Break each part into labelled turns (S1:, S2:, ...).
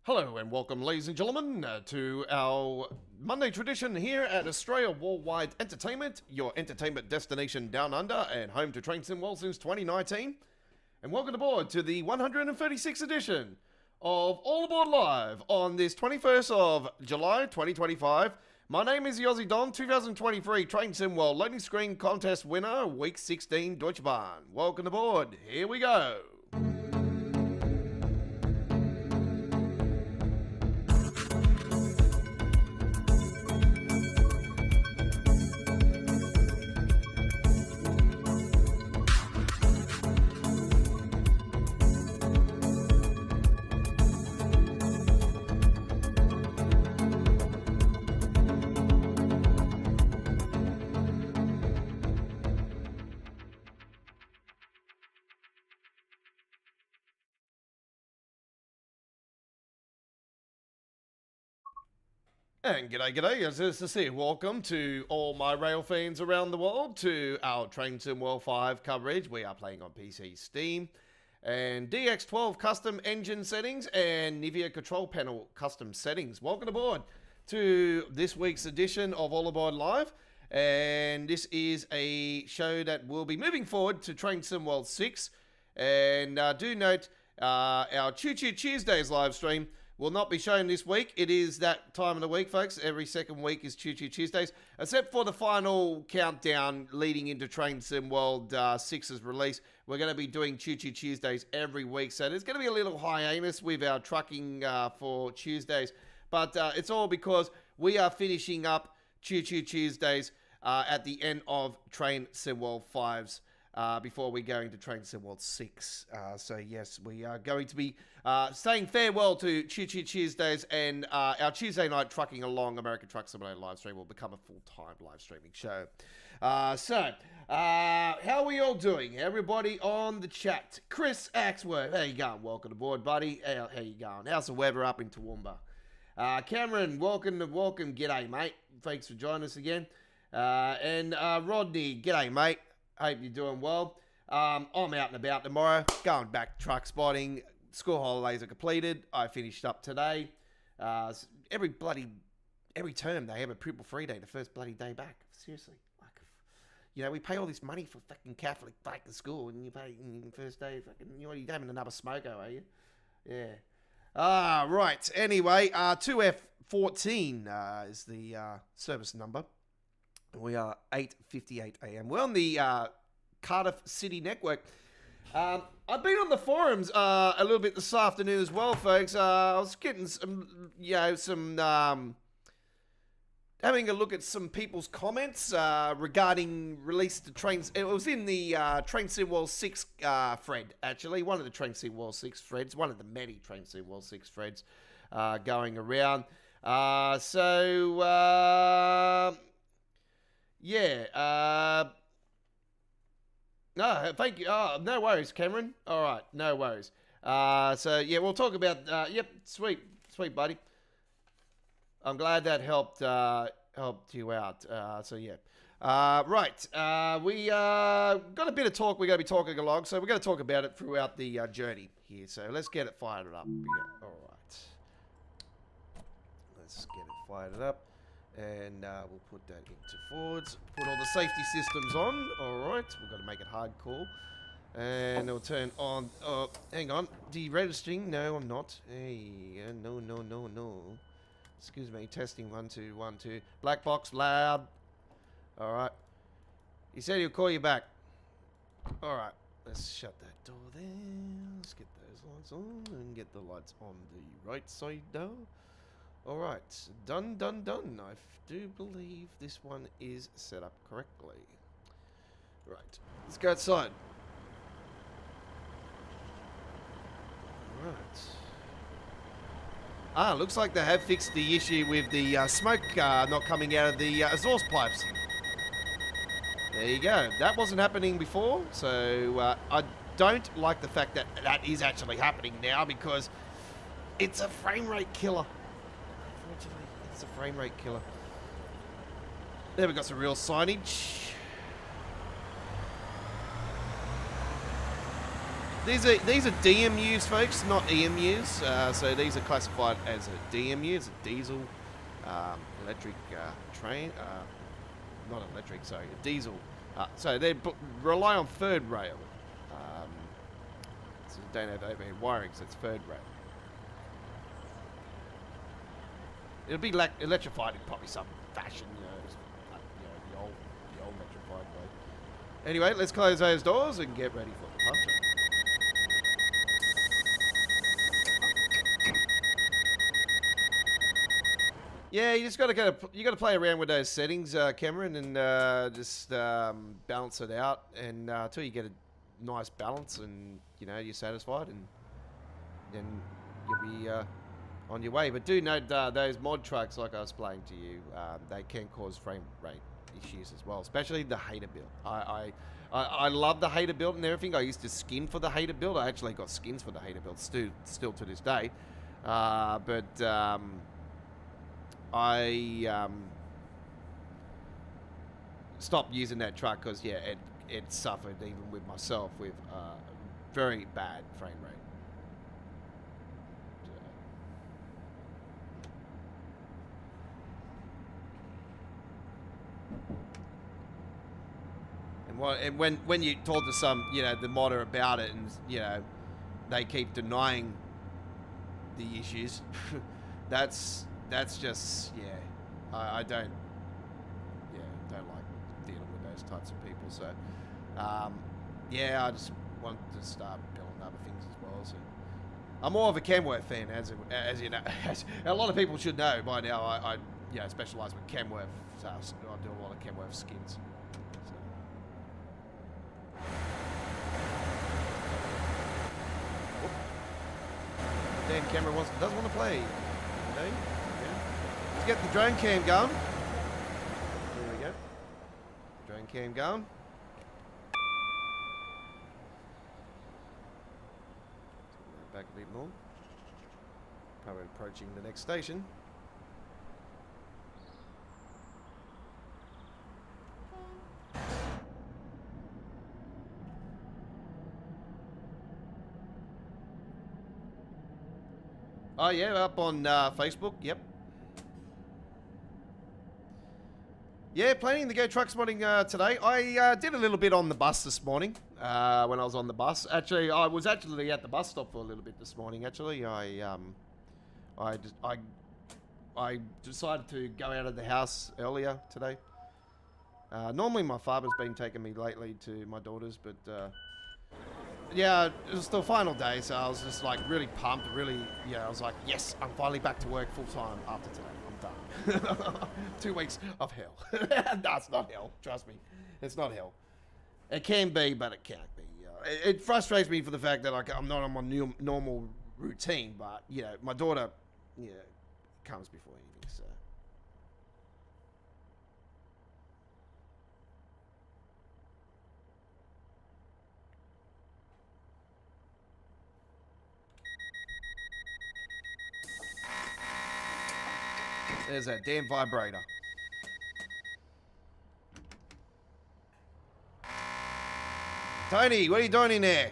S1: Hello and welcome, ladies and gentlemen, to our Monday tradition here at Australia Worldwide Entertainment, your entertainment destination down under and home to Train Sim World since 2019. And welcome aboard to the 136th edition of All Aboard Live on this 21st of July 2025. My name is the Aussie Don, 2023 Train Sim World Loading Screen Contest winner, Week 16 Deutsche Bahn. Welcome aboard, here we go. And g'day, as is to see, welcome to all my rail fans around the world to our Train Sim World 5 coverage. We are playing on PC, Steam, and DX12 custom engine settings and Nivea control panel custom settings. Welcome aboard to this week's edition of All Aboard Live. And this is a show that will be moving forward to Train Sim World 6. And do note, our Choo Choo Tuesdays live stream will not be shown this week. It is that time of the week, folks. Every second week is Choo Choo Tuesdays, except for the final countdown leading into Train Sim World 6's release. We're going to be doing Choo Choo Tuesdays every week, so there's going to be a little hiatus with our trucking for Tuesdays, but it's all because we are finishing up Choo Choo Tuesdays at the end of Train Sim World 5's. Before we go into Train Sim World 6. So yes, we are going to be saying farewell to Choo Choo Tuesdays, and our Tuesday night Trucking Along American Truck Simulator live stream will become a full-time live streaming show. How are we all doing? Everybody on the chat. Chris Axworth, how you going? Welcome aboard, buddy. How you going? How's the weather up in Toowoomba? Cameron, welcome. G'day, mate. Thanks for joining us again. And Rodney, g'day, mate. Hope you're doing well. I'm out and about tomorrow, going back truck spotting. School holidays are completed. I finished up today. Every term they have a pupil free day, the first bloody day back. Seriously, like, we pay all this money for fucking Catholic back to school, and you pay first day fucking. You're having another smoko, are you? Yeah. Right. Anyway, 2F14 is the service number. We are 8:58 a.m. We're on the Cardiff City Network. I've been on the forums a little bit this afternoon as well, folks. I was getting some, having a look at some people's comments regarding release to trains. It was in the Train Sim World 6 thread, actually. One of the Train Sim World 6 threads. One of the many Train Sim World 6 threads going around. No, thank you. Oh, no worries, Cameron. All right, no worries. We'll talk about. Yep, sweet, buddy. I'm glad that helped you out. Right. We got a bit of talk. We're going to be talking along, so we're going to talk about it throughout the journey here. So let's get it fired up. Yeah, all right. Let's get it fired up. And we'll put that into forwards. Put all the safety systems on. Alright, we've got to make it hardcore. And it'll turn on. Oh, hang on. Deregistering? No, I'm not. Hey, no, no, no, no. Excuse me. Testing 1, 2, 1, 2. Black box, loud. Alright. He said he'll call you back. Alright. Let's shut that door there. Let's get those lights on and get the lights on the right side now. Alright. Done, done, done. I do believe this one is set up correctly. Right. Let's go outside. Right. Ah, looks like they have fixed the issue with the smoke not coming out of the exhaust pipes. There you go. That wasn't happening before, so I don't like the fact that that is actually happening now because it's a frame rate killer. Unfortunately, it's a frame rate killer. There we got some real signage. These are DMUs, folks, not EMUs. So these are classified as a DMU, it's a diesel electric train. Not electric, sorry, a diesel. So they rely on third rail. So they don't have overhead wiring, so it's third rail. It'll be electrified in probably some fashion, the old electrified way. Anyway, let's close those doors and get ready for departure. Yeah, you just got to play around with those settings, Cameron, and just balance it out, and until you get a nice balance, and you're satisfied, and then you'll be on your way. But do note those mod trucks, like I was explained to you, they can cause frame rate issues as well, especially the hater build. I love the hater build and everything. I used to skin for the hater build. I actually got skins for the hater build still to this day, but. I stopped using that truck because, yeah, it suffered even with myself with very bad frame rate. And when you talk to some, the modder about it, and they keep denying the issues, That's just, I don't like dealing with those types of people. So, I just want to start building other things as well. So, I'm more of a Kenworth fan, as you know, as a lot of people should know by now. I specialize with Kenworth, so I do a lot of Kenworth skins. So. Damn, Cameron doesn't want to play. Let's get the drone cam going. There we go. Drone cam going. Back a bit more. Probably approaching the next station. Oh yeah, up on Facebook. Yep. Yeah, planning to go truck spotting today. I did a little bit on the bus this morning when I was on the bus. Actually, I was actually at the bus stop for a little bit this morning. Actually, I decided to go out of the house earlier today. Normally, my father's been taking me lately to my daughter's, but yeah, it was the final day, so I was just like really pumped. Really, I was like, yes, I'm finally back to work full time after today. 2 weeks of hell. That's not hell. Trust me. It's not hell. It can be, but it can't be. It frustrates me for the fact that I'm not on my normal routine, but, my daughter, comes before anything, so. There's that damn vibrator. Tony, what are you doing in there?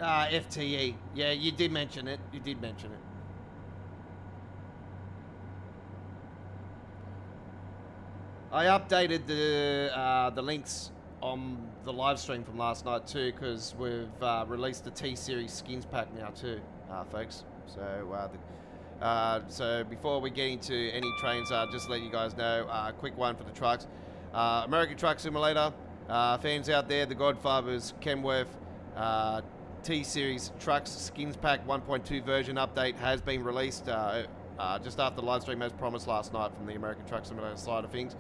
S1: FTE. Yeah, you did mention it. You did mention it. I updated the links on the live stream from last night too, because we've released the T-Series skins pack now too, folks. So before we get into any trains, just to let you guys know, quick one for the trucks. American Truck Simulator, fans out there, the Godfathers, Kenworth, T-Series Trucks Skins Pack 1.2 version update has been released just after the live stream as promised last night from the American Truck Simulator side of things.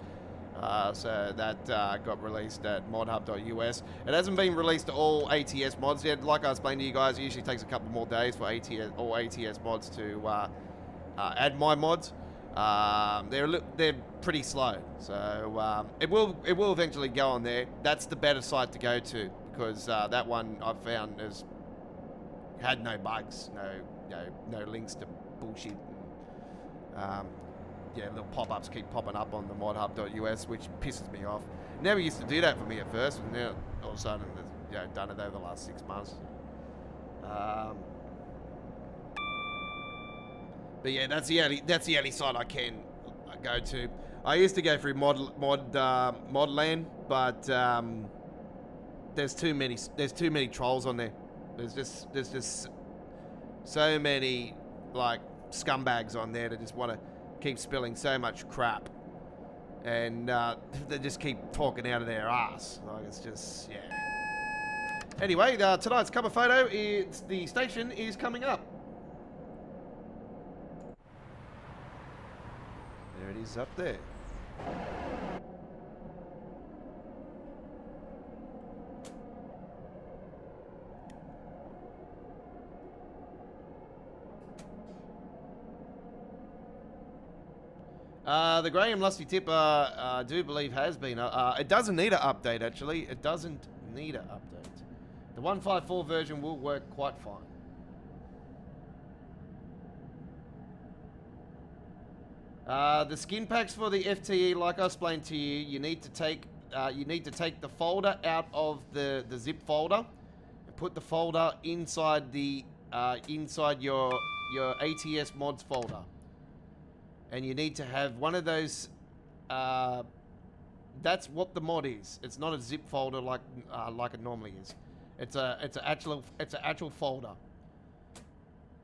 S1: So that got released at modhub.us. It hasn't been released to all ATS mods yet. Like I explained to you guys, it usually takes a couple more days for all ATS mods to add my mods. They're pretty slow, so it will eventually go on there. That's the better site to go to, because that one I've found has had no bugs, no links to bullshit. Yeah, little pop-ups keep popping up on the modhub.us, which pisses me off. Never used to do that for me at first, and now all of a sudden, it's, done it over the last 6 months. But yeah, that's the only site I can go to. I used to go through Modland, but there's too many trolls on there. There's just so many like scumbags on there that just want to keep spilling so much crap, and they just keep talking out of their ass. Like, it's just, yeah. Anyway, tonight's cover photo is the station is coming up. There it is up there. The Graham Lusty Tipper, I do believe has been. It doesn't need an update, actually. It doesn't need an update. The 154 version will work quite fine. The skin packs for the FTE, like I explained to you, you need to take the folder out of the zip folder and put the folder inside the inside your ATS mods folder. And you need to have one of those. That's what the mod is. It's not a zip folder like it normally is. It's an actual folder.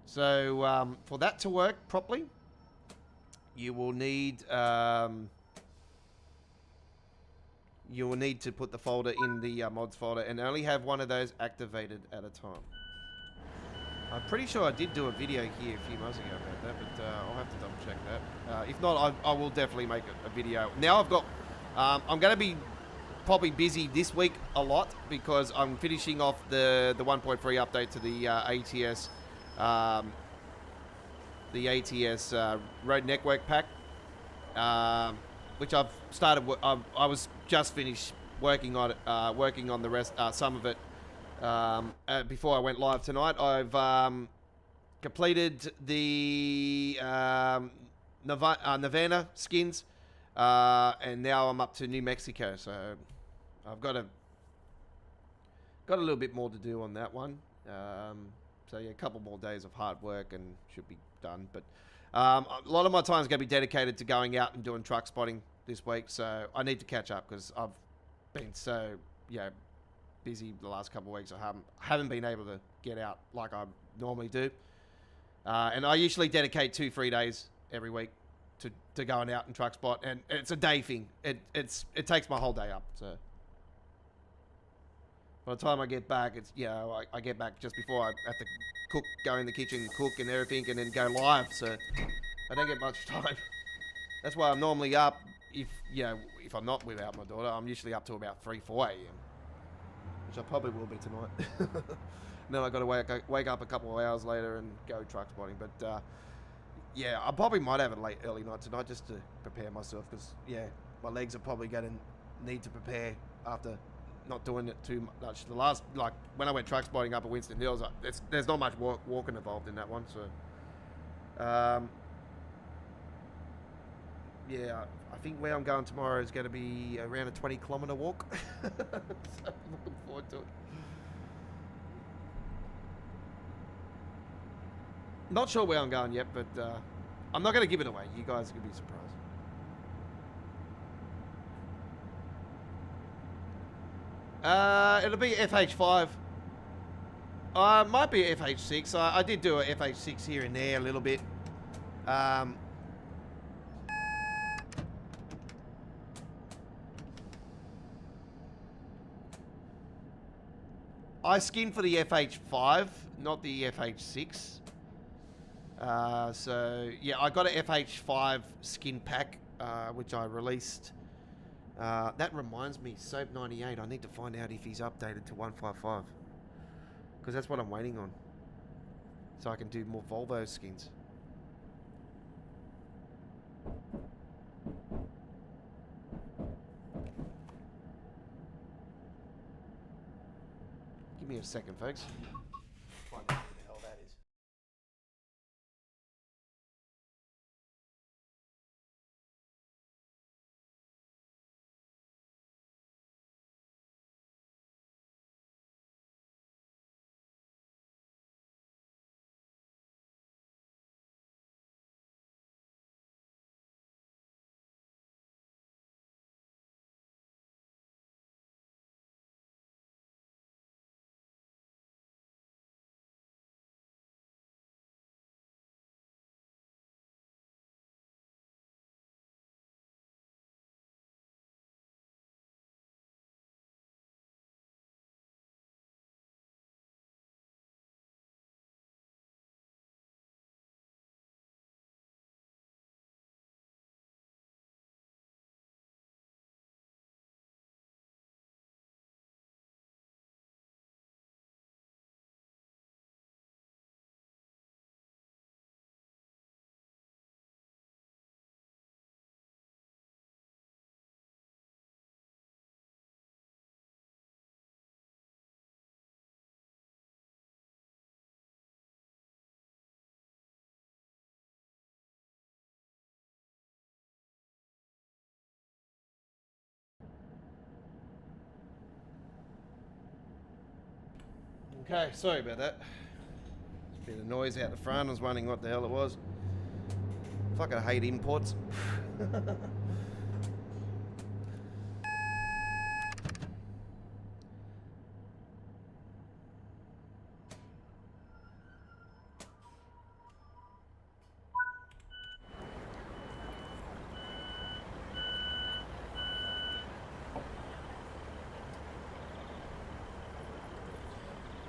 S1: So for that to work properly, you will need to put the folder in the mods folder and only have one of those activated at a time. I'm pretty sure I did do a video here a few months ago about that, but I'll have to double check that. If not, I will definitely make a video. Now I've got, I'm going to be probably busy this week a lot because I'm finishing off the 1.3 update to the ATS Road Network pack, which I've started. I was just finished working on it, working on the rest, some of it. Before I went live tonight, I've completed the Nevada skins, and now I'm up to New Mexico. So I've got a little bit more to do on that one. So yeah, a couple more days of hard work and should be done. But a lot of my time is going to be dedicated to going out and doing truck spotting this week. So I need to catch up because I've been so busy the last couple of weeks. I haven't been able to get out like I normally do, and I usually dedicate 2-3 days every week to going out and truck spot, and it's a day thing. It takes my whole day up. So by the time I get back, it's I get back just before I have to cook, go in the kitchen, cook and everything, and then go live. So I don't get much time. That's why I'm normally up. If I'm not without my daughter, I'm usually up to about 3-4 a.m. which I probably will be tonight. Then I got to wake up a couple of hours later and go truck spotting. But yeah, I probably might have a early night tonight just to prepare myself, because my legs are probably going to need to prepare after not doing it too much. The last, like when I went truck spotting up at Winston Hills, there's not much walking involved in that one. So yeah, I think where I'm going tomorrow is going to be around a 20-kilometer walk. So I'm looking forward to it. Not sure where I'm going yet, but I'm not going to give it away. You guys are going to be surprised. It'll be FH5. Might be FH6. I did do a FH6 here and there a little bit. I skinned for the FH5, not the FH6. So, yeah, I got an FH5 skin pack, which I released. That reminds me, Soap98, I need to find out if he's updated to 155. Because that's what I'm waiting on. So I can do more Volvo skins. Give me a second, folks. Find out who the hell that is. Okay, sorry about that. There's a bit of noise out the front. I was wondering what the hell it was. Fucking hate imports.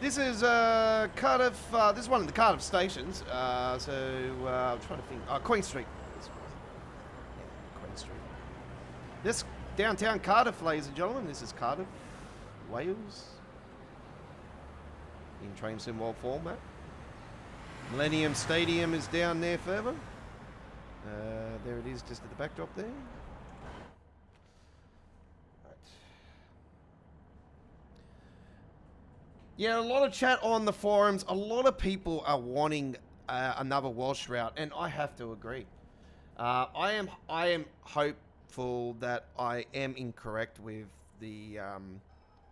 S1: This is Cardiff. This is one of the Cardiff stations. I'm trying to think. Queen Street. Yeah, Queen Street. This downtown Cardiff, ladies and gentlemen. This is Cardiff, Wales, in train sim world format. Millennium Stadium is down there further. There it is, just at the backdrop there. Yeah, a lot of chat on the forums. A lot of people are wanting another Welsh route, and I have to agree. I am hopeful that I am incorrect with the.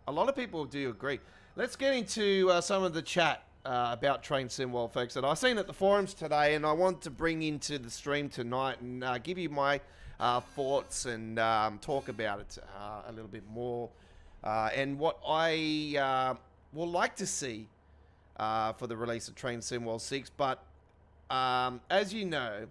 S1: A lot of people do agree. Let's get into some of the chat about Train Sim World, folks. That I've seen at the forums today, and I want to bring into the stream tonight and give you my thoughts and talk about it a little bit more, and what I. We'll like to see for the release of Train Sim World 6, but as you know,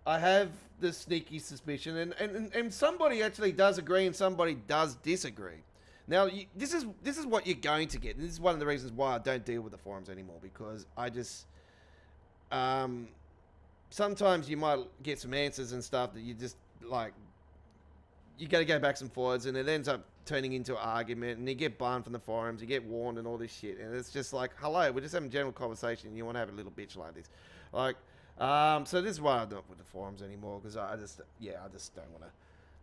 S1: I have the sneaky suspicion, and somebody actually does agree and somebody does disagree. Now, this is what you're going to get. This is one of the reasons why I don't deal with the forums anymore, because I just sometimes you might get some answers and stuff that you just like. You got to go back and forwards, and it ends up turning into an argument, and you get banned from the forums, you get warned and all this shit, and it's just like, hello, we're just having a general conversation, and you want to have a little bitch like this. Like, so this is why I'm not with the forums anymore, because I just don't want to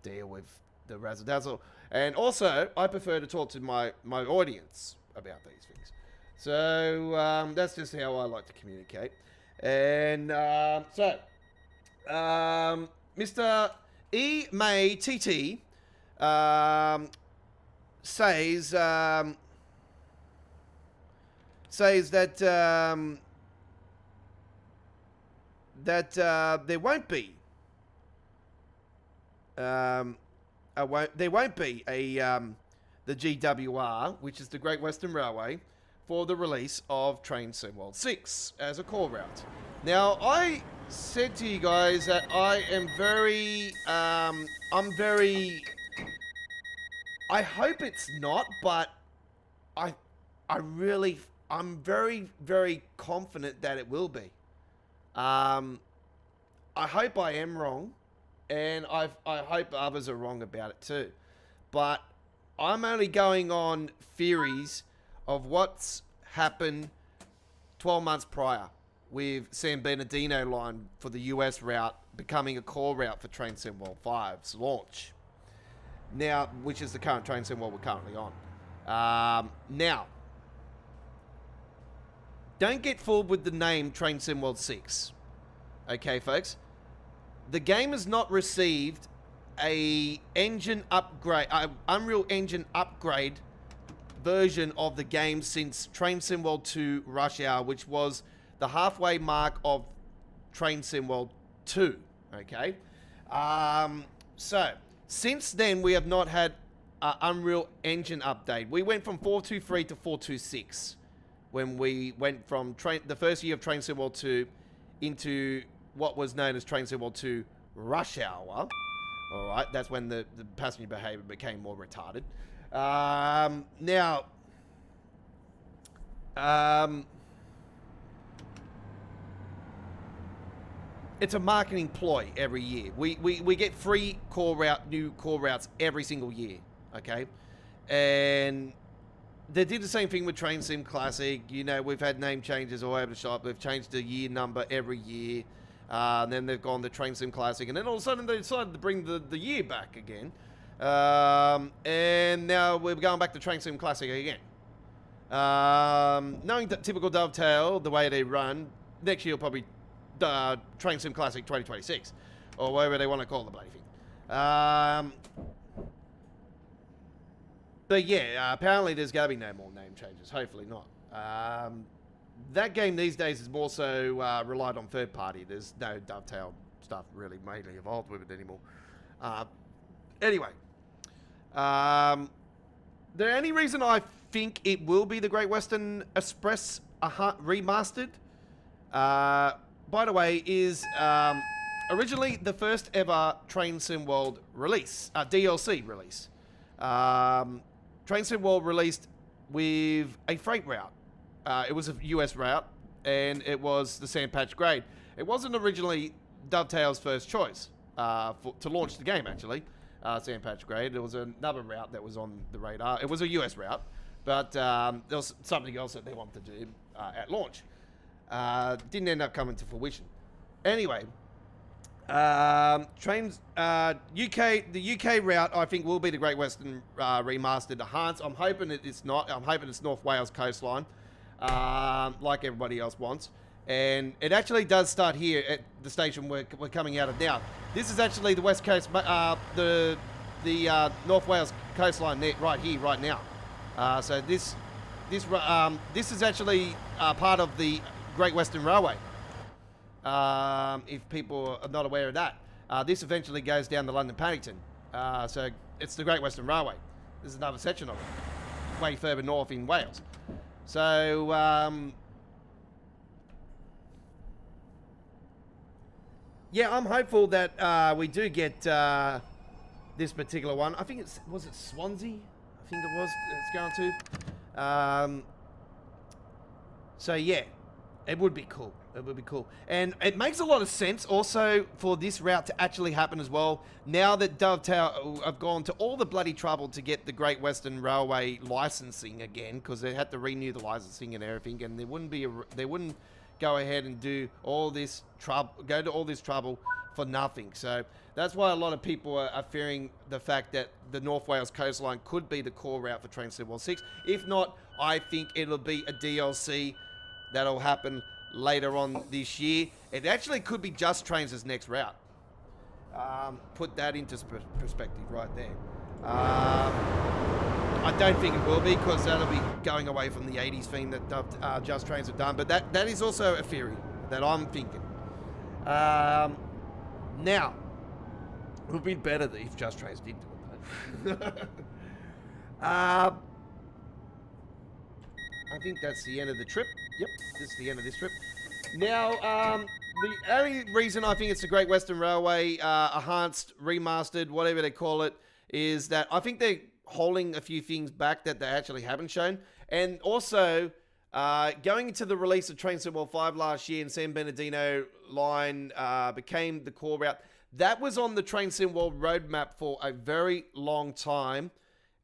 S1: deal with the razzle-dazzle. And also, I prefer to talk to my audience about these things. So, that's just how I like to communicate. And, Mr. E. May TT says that that there won't be the GWR, which is the Great Western Railway, for the release of Train Sim World 6 as a core route. Now, I said to you guys that I am I hope it's not, but I'm very, very confident that it will be. I hope I am wrong, and I hope others are wrong about it too. But I'm only going on theories of what's happened 12 months prior with San Bernardino line for the US route becoming a core route for Train Sim World 5's launch. Now, which is the current Train Sim World we're currently on. Now, don't get fooled with the name Train Sim World 6. Okay, folks? The game has not received a engine upgrade, Unreal Engine upgrade version of the game since Train Sim World 2 Rush Hour, which was the halfway mark of Train Sim World 2. Okay? So, since then, we have not had an Unreal Engine update. We went from 4.23 to 4.26 when we went from the first year of Train Sim World 2 into what was known as Train Sim World 2 Rush Hour. All right, that's when the passenger behavior became more retarded. Now, it's a marketing ploy every year. We get free new core routes every single year, okay? And they did the same thing with Train Sim Classic. You know, we've had name changes all over the shop. They've changed the year number every year. And then they've gone to Train Sim Classic. And then all of a sudden they decided to bring the year back again. And now we're going back to Train Sim Classic again. Knowing that typical Dovetail, the way they run, next year will probably Train Sim Classic 2026. Or whatever they want to call the bloody thing. But yeah, apparently there's going to be no more name changes. Hopefully not. That game these days is more so relied on third party. There's no Dovetail stuff really mainly involved with it anymore. Anyway. The only reason I think it will be the Great Western Express remastered, by the way, is originally the first ever Train Sim World release, DLC release. Train Sim World released with a freight route. It was a US route, and it was the Sand Patch grade. It wasn't originally Dovetail's first choice to launch the game, actually. Sand Patch grade. There was another route that was on the radar. It was a US route, but there was something else that they wanted to do at launch. Didn't end up coming to fruition. Anyway, the UK route, I think, will be the Great Western remastered enhanced. I'm hoping it's not. I'm hoping it's North Wales coastline, like everybody else wants. And it actually does start here at the station we're coming out of now. This is actually the West Coast, the North Wales coastline right here, right now. So this is actually part of the Great Western Railway. If people are not aware of that, this eventually goes down to London Paddington. So it's the Great Western Railway. This is another section of it, way further north in Wales. So yeah, I'm hopeful that we do get this particular one. I think was it Swansea? I think it was. It's going to. So yeah, it would be cool. It would be cool. And it makes a lot of sense also for this route to actually happen as well. Now that Dovetail have gone to all the bloody trouble to get the Great Western Railway licensing again, because they had to renew the licensing and everything, and they wouldn't go ahead and do all this go to all this trouble for nothing. So that's why a lot of people are fearing the fact that the North Wales coastline could be the core route for Train Sim World 6. If not, I think it'll be a DLC that'll happen later on this year. It actually could be Just Trains' next route. Put that into perspective right there. I don't think it will be, because that'll be going away from the 80s theme that Just Trains have done. But that is also a theory that I'm thinking. Now, it would be better if Just Trains did do it, though. I think that's the end of the trip. Yep, this is the end of this trip. Now, the only reason I think it's the Great Western Railway enhanced, remastered, whatever they call it, is that I think they're holding a few things back that they actually haven't shown. And also, going into the release of Train Sim World 5 last year and San Bernardino line became the core route, that was on the Train Sim World roadmap for a very long time.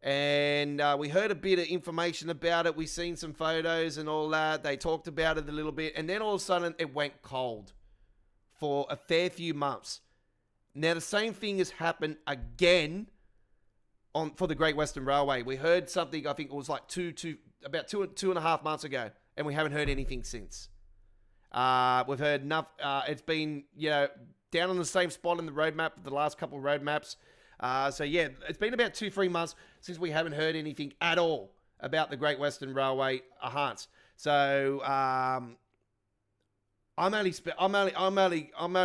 S1: And we heard a bit of information about it. We've seen some photos and all that. They talked about it a little bit. And then all of a sudden, it went cold for a fair few months. Now, the same thing has happened again for the Great Western Railway. We heard something, I think it was like about two and a half months ago. And we haven't heard anything since. We've heard enough. It's been, down on the same spot in the roadmap, the last couple of roadmaps. So yeah, it's been about 2-3 months since we haven't heard anything at all about the Great Western Railway enhanced. So I'm only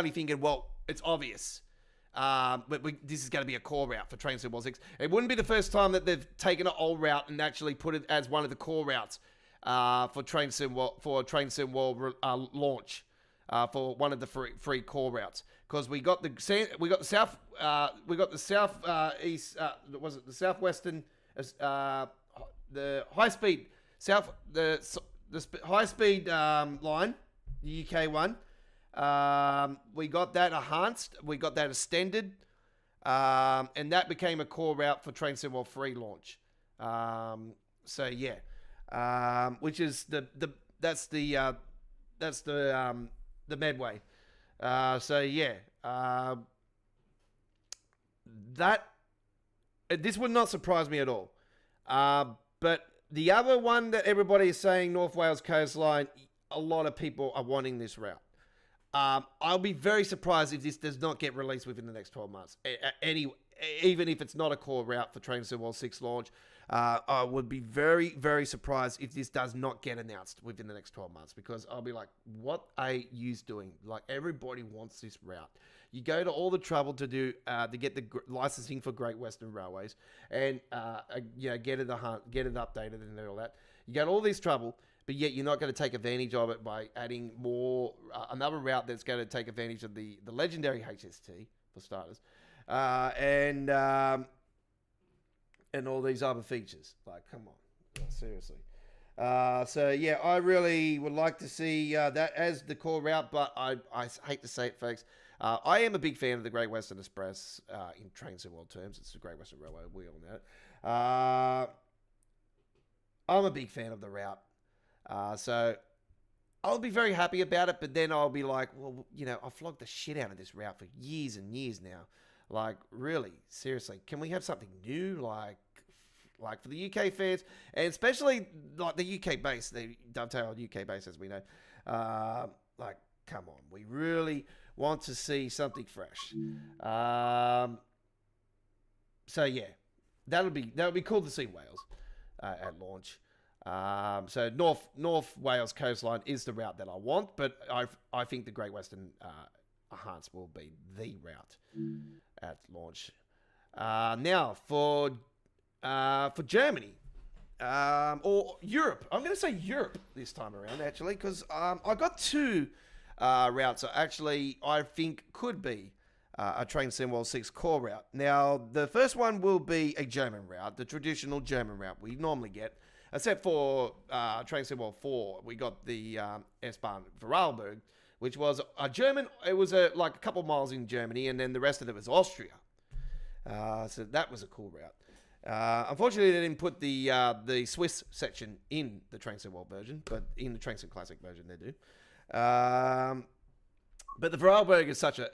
S1: thinking, well, it's obvious. But this is going to be a core route for Train Sim World 6. It wouldn't be the first time that they've taken an old route and actually put it as one of the core routes for Train Sim World launch. For one of the free core routes, because we got the southwestern, the high speed high speed line, the UK one. We got that enhanced, we got that extended, and that became a core route for Train Sim World 3 launch. So yeah, which is that's the Medway. So yeah, this would not surprise me at all. But the other one that everybody is saying, North Wales coastline, a lot of people are wanting this route. I'll be very surprised if this does not get released within the next 12 months. Even if it's not a core route for Train Sim World 6 launch, I would be very, very surprised if this does not get announced within the next 12 months, because I'll be like, what are you doing? Like, everybody wants this route. You go to all the trouble to get the licensing for Great Western Railways and get it updated and all that. You got all this trouble, but yet you're not going to take advantage of it by adding another route that's going to take advantage of the legendary HST, for starters, and all these other features. Like, come on, seriously. So yeah, I really would like to see that as the core route, but I hate to say it, folks. I am a big fan of the Great Western Express in Train Sim World terms. It's the Great Western Railway, we all know it. I'm a big fan of the route. So I'll be very happy about it, but then I'll be like, well, I flogged the shit out of this route for years and years now. Like, really, seriously, can we have something new, like for the UK fans, and especially like the UK base, the Dovetail UK base, as we know. Like, come on, we really want to see something fresh. So yeah, that would be cool to see Wales at launch. So North Wales coastline is the route that I want, but I think the Great Western enhanced will be the route at launch. Now for Germany or Europe, I'm going to say Europe this time around, actually, because I got two routes that actually I think could be a Train Sim World 6 core route. Now, the first one will be a German route, the traditional German route we normally get, except for Train Sim World 4. We got the S-Bahn Vorarlberg, which was a German. It was like a couple miles in Germany, and then the rest of it was Austria. So that was a cool route. Unfortunately, they didn't put the Swiss section in the Train Sim World version, but in the Train Sim Classic version they do. But the Vorarlberg is such a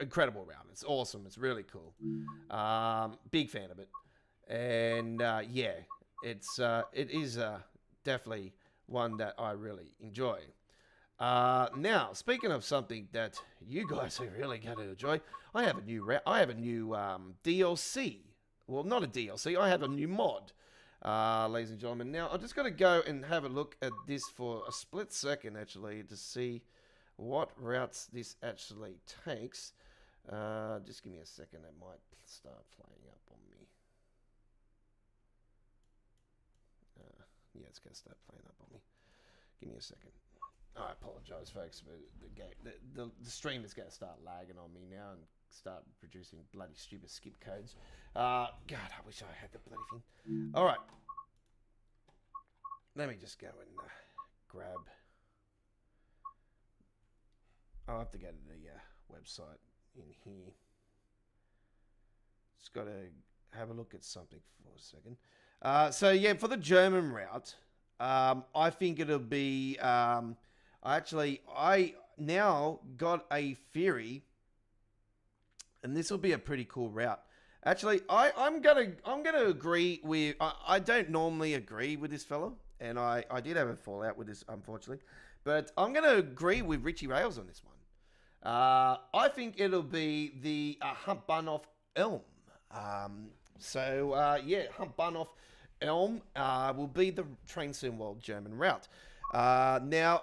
S1: incredible route. It's awesome. It's really cool. Big fan of it. And yeah, it is definitely one that I really enjoy. Now, speaking of something that you guys are really going to enjoy, I have a new DLC. Well, not a DLC. I have a new mod, ladies and gentlemen. Now, I'm just going to go and have a look at this for a split second, actually, to see what routes this actually takes. Just give me a second. It might start playing up on me. Yeah, it's going to start playing up on me. Give me a second. I apologize, folks, but the stream is going to start lagging on me now and start producing bloody stupid skip codes. God, I wish I had the bloody thing. All right. Let me just go and grab. I'll have to go to the website in here. Just got to have a look at something for a second. So yeah, for the German route, I think it'll be. I now got a theory, and this will be a pretty cool route. Actually, I'm gonna agree with. I don't normally agree with this fella, and I did have a fallout with this, unfortunately, but I'm gonna agree with Richie Rails on this one. I think it'll be the Hump Bahnhof Elm. Yeah, Hump Bahnhof Elm will be the Train Sim World German route. Now,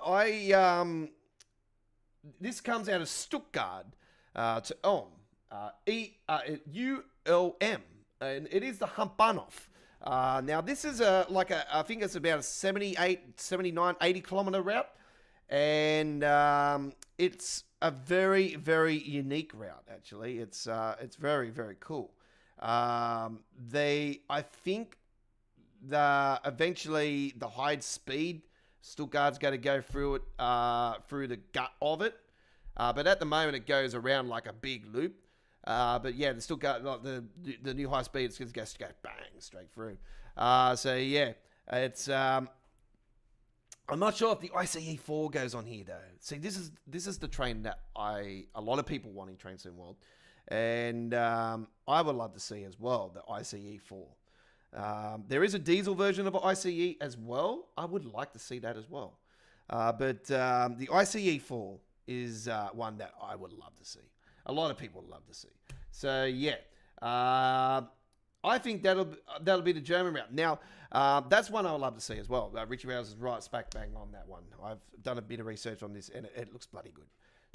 S1: this comes out of Stuttgart to Ulm, ULM, and it is the Hauptbahnhof. Now, this is I think it's about a 78, 79, 80 kilometer route, and it's a very, very unique route. Actually, it's very, very cool. I think eventually the high speed Stuttgart's going to go through it, through the gut of it. But at the moment, it goes around like a big loop. But yeah, the Stuttgart, like the new high speed, it's going to go bang straight through. So yeah, it's. I'm not sure if the ICE 4 goes on here though. See, this is the train that a lot of people want in Train Sim World, and I would love to see as well the ICE 4. There is a diesel version of ICE as well. I would like to see that as well. But the ICE 4 is one that I would love to see. A lot of people would love to see. So, yeah. I think that'll be the German route. Now, that's one I would love to see as well. Richie Rails is right smack bang on that one. I've done a bit of research on this, and it looks bloody good.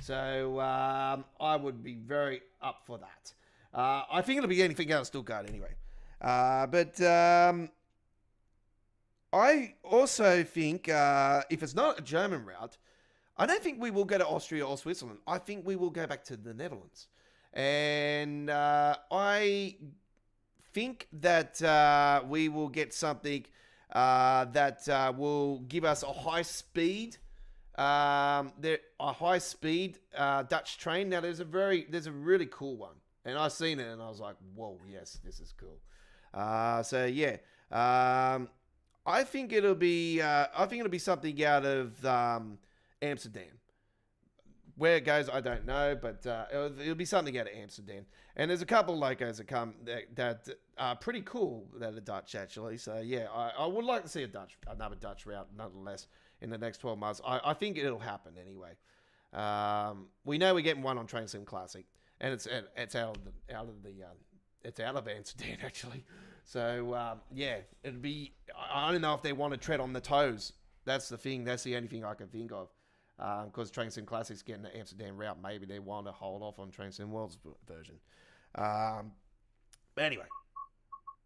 S1: So, I would be very up for that. I think it'll be anything else Stuttgart anyway. But I also think if it's not a German route, I don't think we will go to Austria or Switzerland. I think we will go back to the Netherlands. And I think that we will get something that will give us a high speed, Dutch train. Now there's a really cool one, and I've seen it, and I was like, whoa, yes, this is cool. So yeah, I think it'll be something out of Amsterdam. Where it goes, I don't know, but it'll be something out of Amsterdam. And there's a couple of locos that come that are pretty cool that are Dutch actually. So yeah, I would like to see another Dutch route, nonetheless, in the next 12 months. I think it'll happen anyway. We know we're getting one on Train Sim Classic, and it's out of Amsterdam actually. So yeah, it'd be. I don't know if they want to tread on the toes. That's the thing. That's the only thing I can think of. Because Train Sim Classic's getting the Amsterdam route, maybe they want to hold off on Train Sim World's version. But anyway,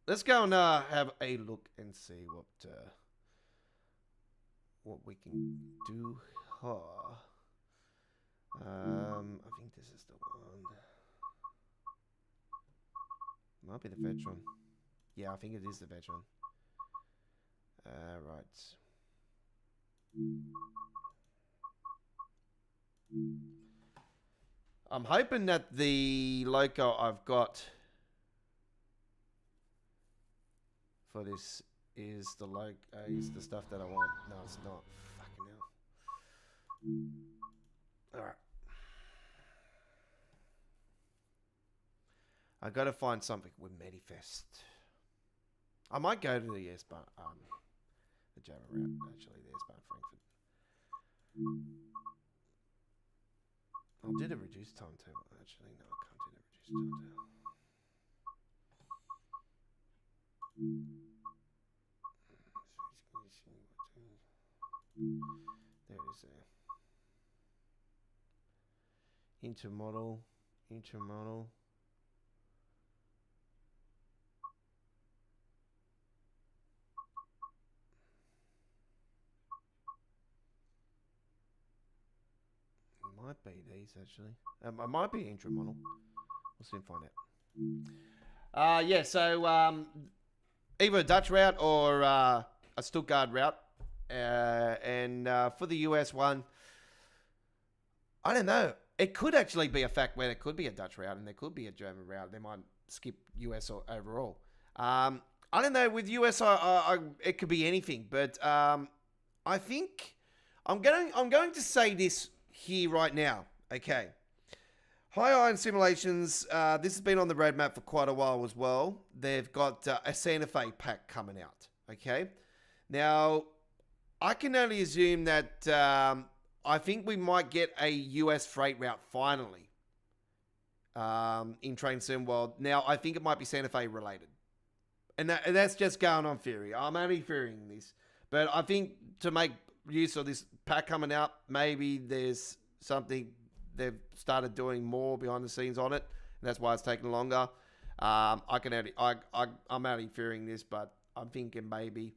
S1: let's go and have a look and see what we can do here. I think this is the one. Might be the veteran. Yeah, I think it is the veteran. Right. I'm hoping that the loco I've got for this is the stuff that I want. No, it's not. Fucking hell. Alright. I gotta find something with Medifest. I might go to the S-Bahn, the German route, actually, the S-Bahn Frankfurt. I'll do the reduced timetable. Actually, no, I can't do the reduced timetable. There it is there. Intermodal. Intermodal. It might be these actually. It might be intramodal. We'll soon find out. Yeah, so either a Dutch route or a Stuttgart route. And for the US one, I don't know. It could actually be a fact where there could be a Dutch route and there could be a German route. They might skip US overall. I don't know. With US, it could be anything. But I think I'm going to say this here right now. Okay. High Iron Simulations, this has been on the roadmap for quite a while as well. They've got a Santa Fe pack coming out. Okay. Now, I can only assume that I think we might get a US freight route finally in Train Sim World. Now, I think it might be Santa Fe related. And that's just going on theory. I'm only theorying this. But I think to make use of this pack coming out, maybe there's something they've started doing more behind the scenes on it. And that's why it's taking longer. I'm only fearing this, but I'm thinking maybe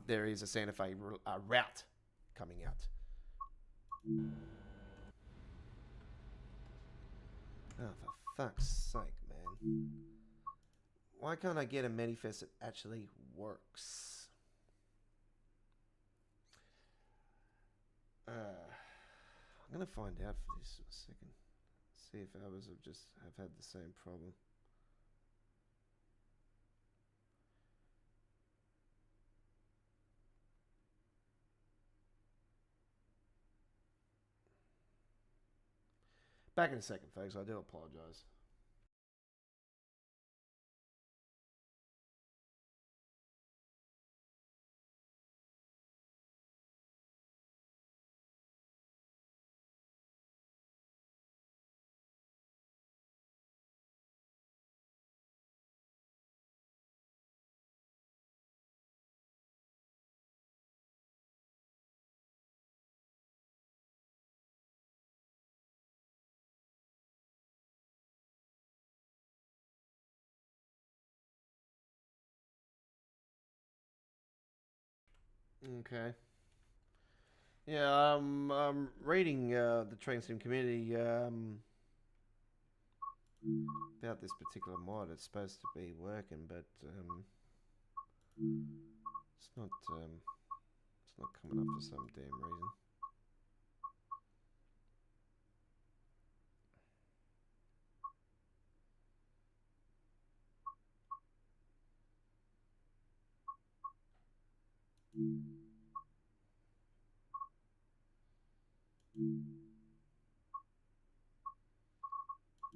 S1: there is a Santa Fe route coming out. Oh, for fuck's sake, man. Why can't I get a manifest that actually works? I'm going to find out for this in a second. See if others have had the same problem. Back in a second, folks. I do apologize. Okay. Yeah, I'm reading the Train Sim community about this particular mod. It's supposed to be working, but it's not coming up for some damn reason.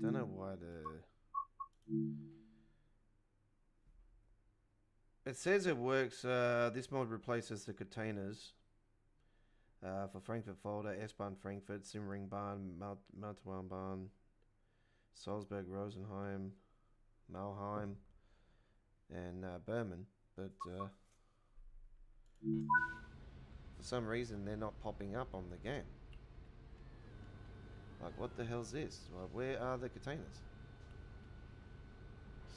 S1: Don't know why It says it works. This mod replaces the containers for Frankfurt Folder, S-Bahn Frankfurt, Simmering Bahn, Mautawan Bahn, Salzburg, Rosenheim, Malheim, and Berman. But for some reason, they're not popping up on the game. Like, what the hell's this? Well, where are the containers?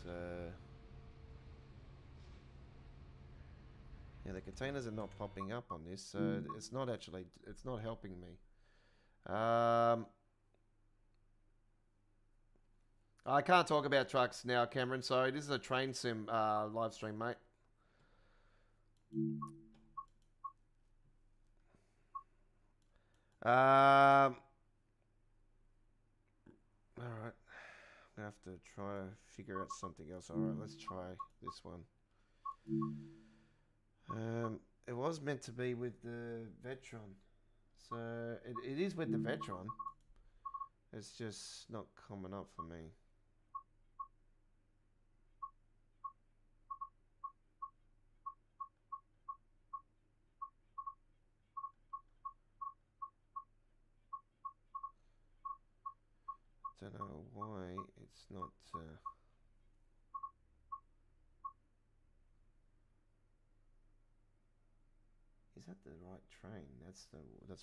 S1: So... yeah, the containers are not popping up on this, so it's not helping me. I can't talk about trucks now, Cameron. Sorry, this is a Train Sim live stream, mate. Alright. I'm gonna have to try to figure out something else. Alright, let's try this one. It was meant to be with the Vetron. So, it is with the Vetron. It's just not coming up for me. Don't know why it's not... Is that the right train? That's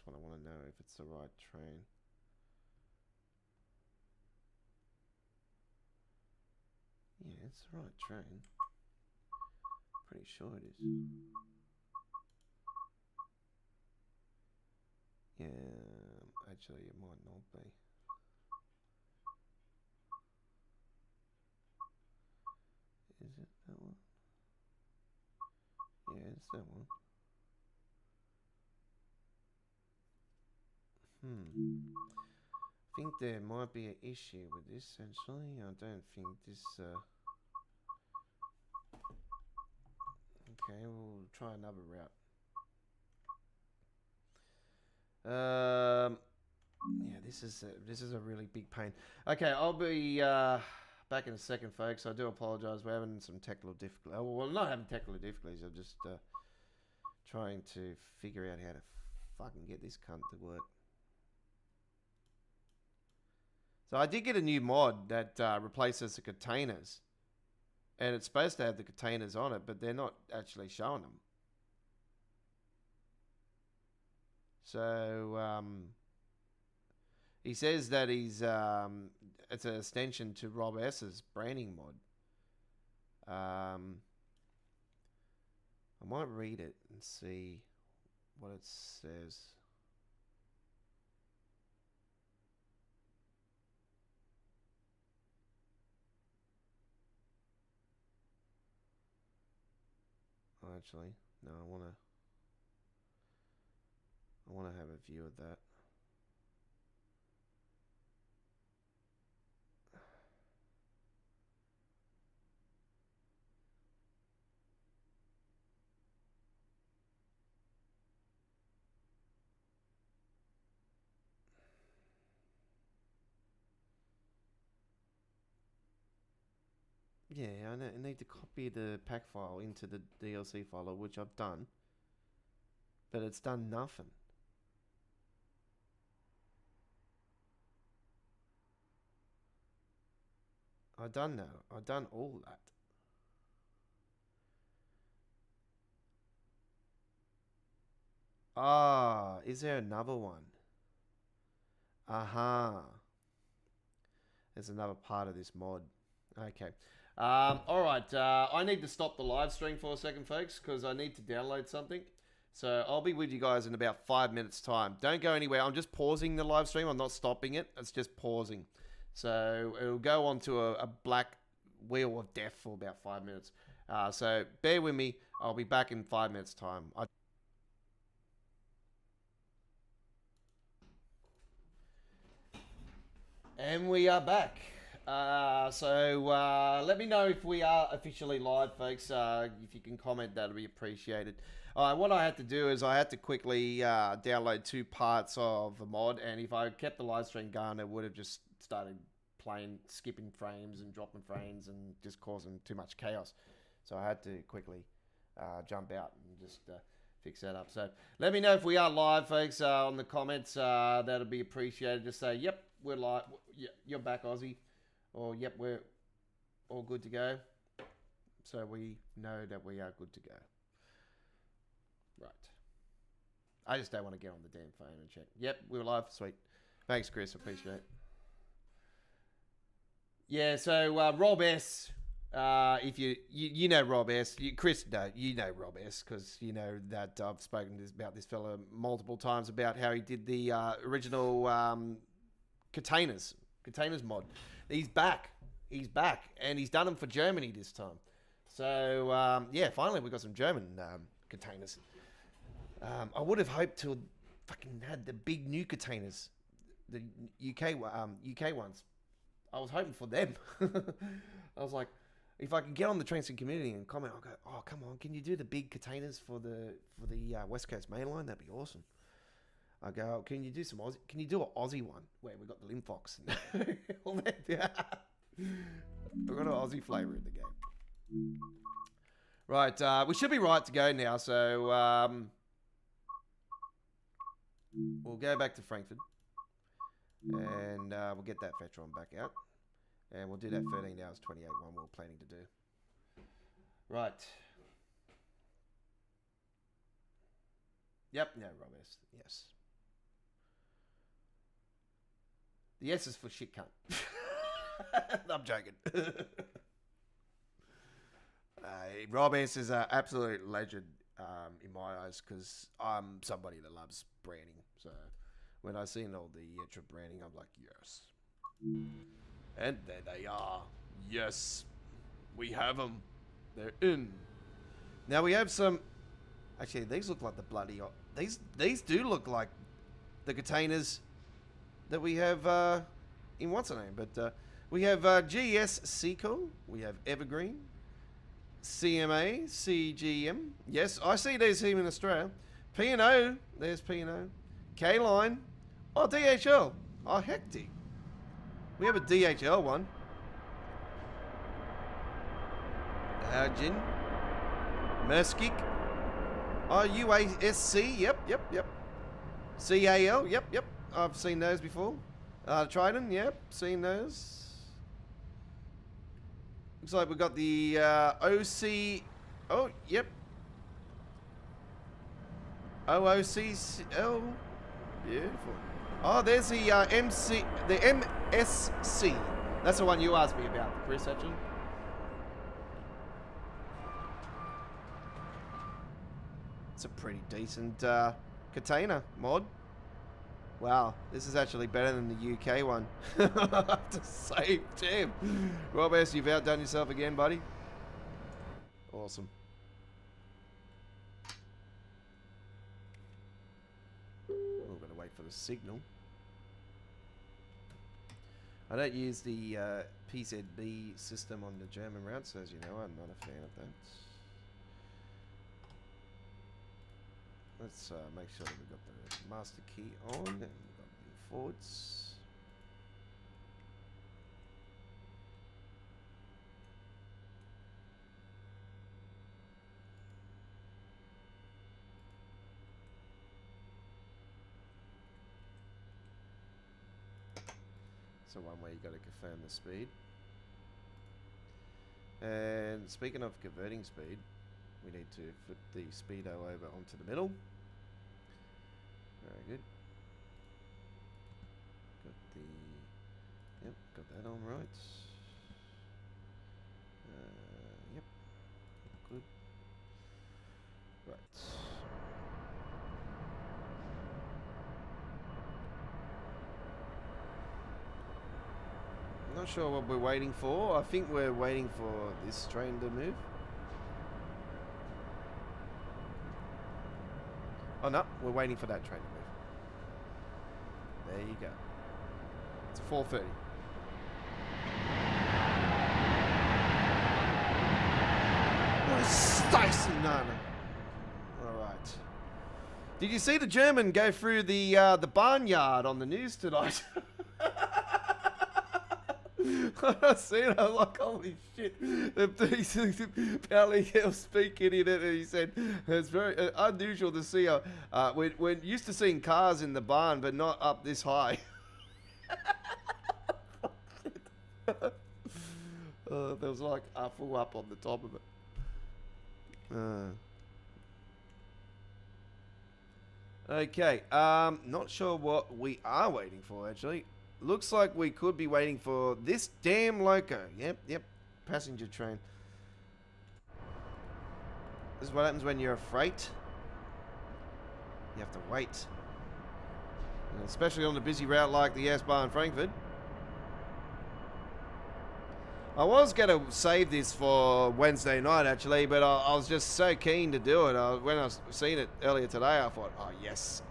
S1: what I want to know, if it's the right train. it's the right train. Pretty sure it is. Yeah, actually it might not be. Is it that one? Yeah, it's that one. I think there might be an issue with this actually. I don't think this okay, we'll try another route. Yeah, this is a really big pain. Okay, I'll be back in a second, folks. I do apologize. We're having some technical difficulties. Well, not having technical difficulties. I'm just trying to figure out how to fucking get this cunt to work. So I did get a new mod that replaces the containers. And it's supposed to have the containers on it, but they're not actually showing them. So, he says that he's, it's an extension to Rob S's branding mod. I might read it and see what it says. Oh, actually, no, I want to have a view of that. Yeah, I need to copy the pack file into the DLC folder, which I've done. But it's done nothing. I've done that. I've done all that. Ah, is there another one? Aha. There's another part of this mod. Okay. Alright, I need to stop the live stream for a second, folks, because I need to download something. So I'll be with you guys in about 5 minutes' time. Don't go anywhere. I'm just pausing the live stream. I'm not stopping it. It's just pausing. So it'll go on to a black wheel of death for about 5 minutes. So bear with me. I'll be back in 5 minutes' time. And we are back. So let me know if we are officially live, folks. If you can comment, that'll be appreciated. What I had to do is I had to quickly download 2 parts of the mod, and if I kept the live stream going, it would have just started playing, skipping frames and dropping frames and just causing too much chaos. So I had to quickly jump out and just fix that up. So let me know if we are live, folks, on the comments. That'll be appreciated. Just say, yep, we're live. Yep, you're back, Aussie. Or, yep, we're all good to go. So we know that we are good to go. Right. I just don't want to get on the damn phone and check. Yep, we're live. Sweet. Thanks, Chris. Appreciate it. Yeah, so Rob S. If you know Rob S. Chris, no, you know Rob S. because you know that I've spoken about this fella multiple times about how he did the original containers mod. He's back, and he's done them for Germany this time. So yeah, finally we got some German containers. I would have hoped to have fucking had the big new containers, the UK ones. I was hoping for them. I was like, if I could get on the Trainson community and comment, I'll go, oh, come on, can you do the big containers for the West Coast main line? That'd be awesome. I go, oh, can you do some Aussie? Can you do an Aussie one where we got the Limfox and all that? We've got an Aussie flavour in the game. Right, we should be right to go now. So we'll go back to Frankfurt and we'll get that Fetron back out. And we'll do that 13 hours, 28 one we were planning to do. Right. Yep, no, Rob S. Yes. The S is for shit cunt. I'm joking. Rob S is an absolute legend in my eyes because I'm somebody that loves branding. So when I seen all the intro branding, I'm like, yes. And there they are. Yes, we have them. They're in. Now we have some. Actually, these look like the bloody. These do look like the containers that we have in what's the name? But we have GS Seco. We have Evergreen. CMA, CGM. Yes, I see these here in Australia. P&O. There's P&O. K-Line. Oh, DHL. Oh, hectic. We have a DHL one. Jin. Merskik. Oh, UASC. Yep. CAL. Yep. I've seen those before. Trident. Yep. Seen those. Looks like we've got the OC. Oh, yep. OOCL. Beautiful. Oh, there's the MC, the MSC. That's the one you asked me about, Chris, actually. It's a pretty decent container mod. Wow, this is actually better than the UK one. I have to say, damn. Rob S, you've outdone yourself again, buddy. Awesome. We're going to wait for the signal. I don't use the PZB system on the German routes, as you know, I'm not a fan of that. Let's make sure that we've got the master key on and we've got the forwards. So one way you got to confirm the speed. And speaking of converting speed, we need to flip the speedo over onto the middle. Very good. Got that on right. Yep. Good. Right. I'm not sure what we're waiting for. I think we're waiting for this train to move. Oh no, we're waiting for that train to move. There you go. It's 4:30. Stacy, no. All right. Did you see the German go through the barnyard on the news tonight? I seen it, I was like, holy shit. Apparently he was speaking in it and he said, it's very unusual to see, we're used to seeing cars in the barn, but not up this high. There was like a full up on the top of it. Okay, not sure what we are waiting for actually. Looks like we could be waiting for this damn loco. Yep. Passenger train. This is what happens when you're a freight. You have to wait. And especially on a busy route like the S-Bahn Frankfurt. I was going to save this for Wednesday night actually, but I was just so keen to do it. When I seen it earlier today, I thought, oh yes.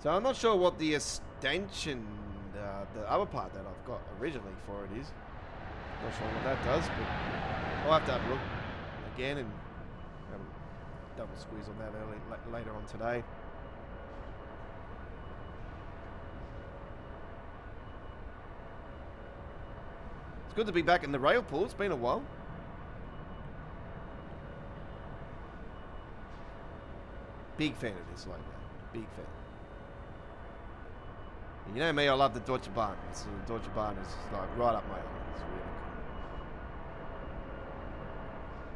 S1: So I'm not sure what the extension, the other part that I've got originally for it is. Not sure what that does, but I'll have to have a look again and have a double squeeze on that later on today. It's good to be back in the rail pool. It's been a while. Big fan of this logo. Big fan. And you know me, I love the Deutsche Bahn. The Deutsche Bahn is like right up my alley. It's really cool.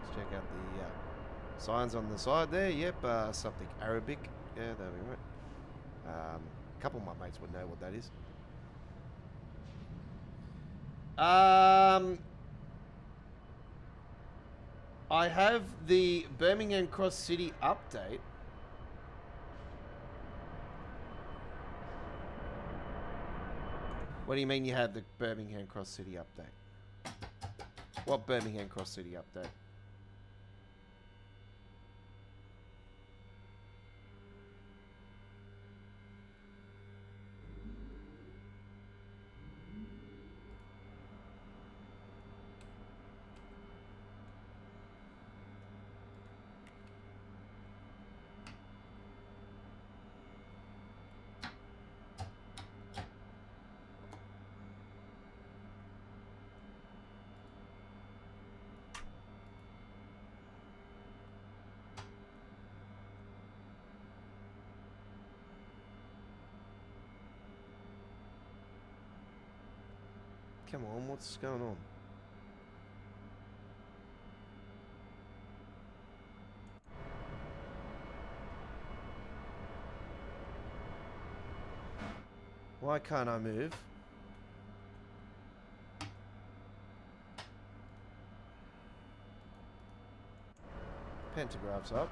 S1: Let's check out the signs on the side there. Yep, something Arabic. Yeah, there we go. A couple of my mates would know what that is. I have the Birmingham Cross City update. What do you mean you have the Birmingham Cross City update? What Birmingham Cross City update? Come on, what's going on? Why can't I move? Pentagraph's up.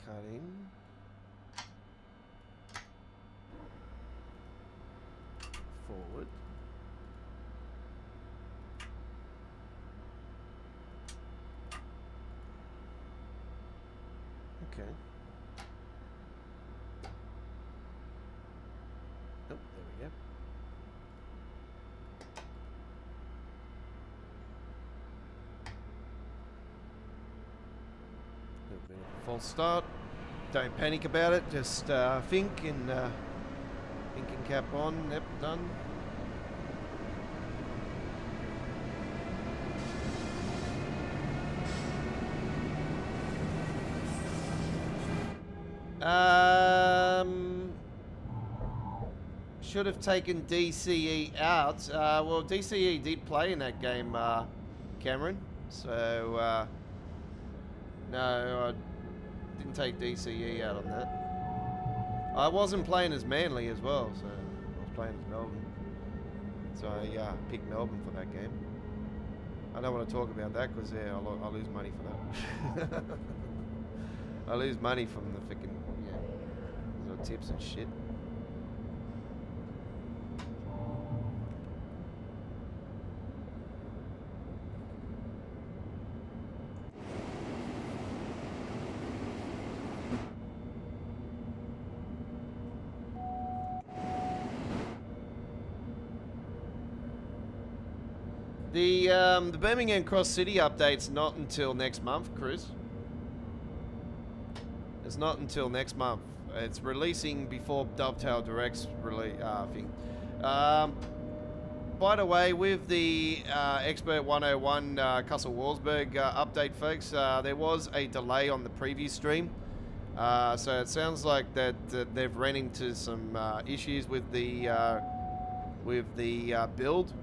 S1: Cutting. Forward. Okay. Oh, there we go. Little bit of a false start. Don't panic about it. Just think and cap on. Yep, done. Should have taken DCE out. Well, DCE did play in that game, Cameron. So, no, I didn't take DCE out on that. I wasn't playing as Manly as well, so I was playing as Melbourne. So I picked Melbourne for that game. I don't want to talk about that because yeah, I'll lose money for that. I lose money from the freaking tips and shit. The Birmingham Cross City update's not until next month, Chris. It's not until next month. It's releasing before Dovetail Direct's thing. By the way, with the Expert 101 Castle Walsberg update, folks, there was a delay on the previous stream. So it sounds like that they've run into some issues with the build.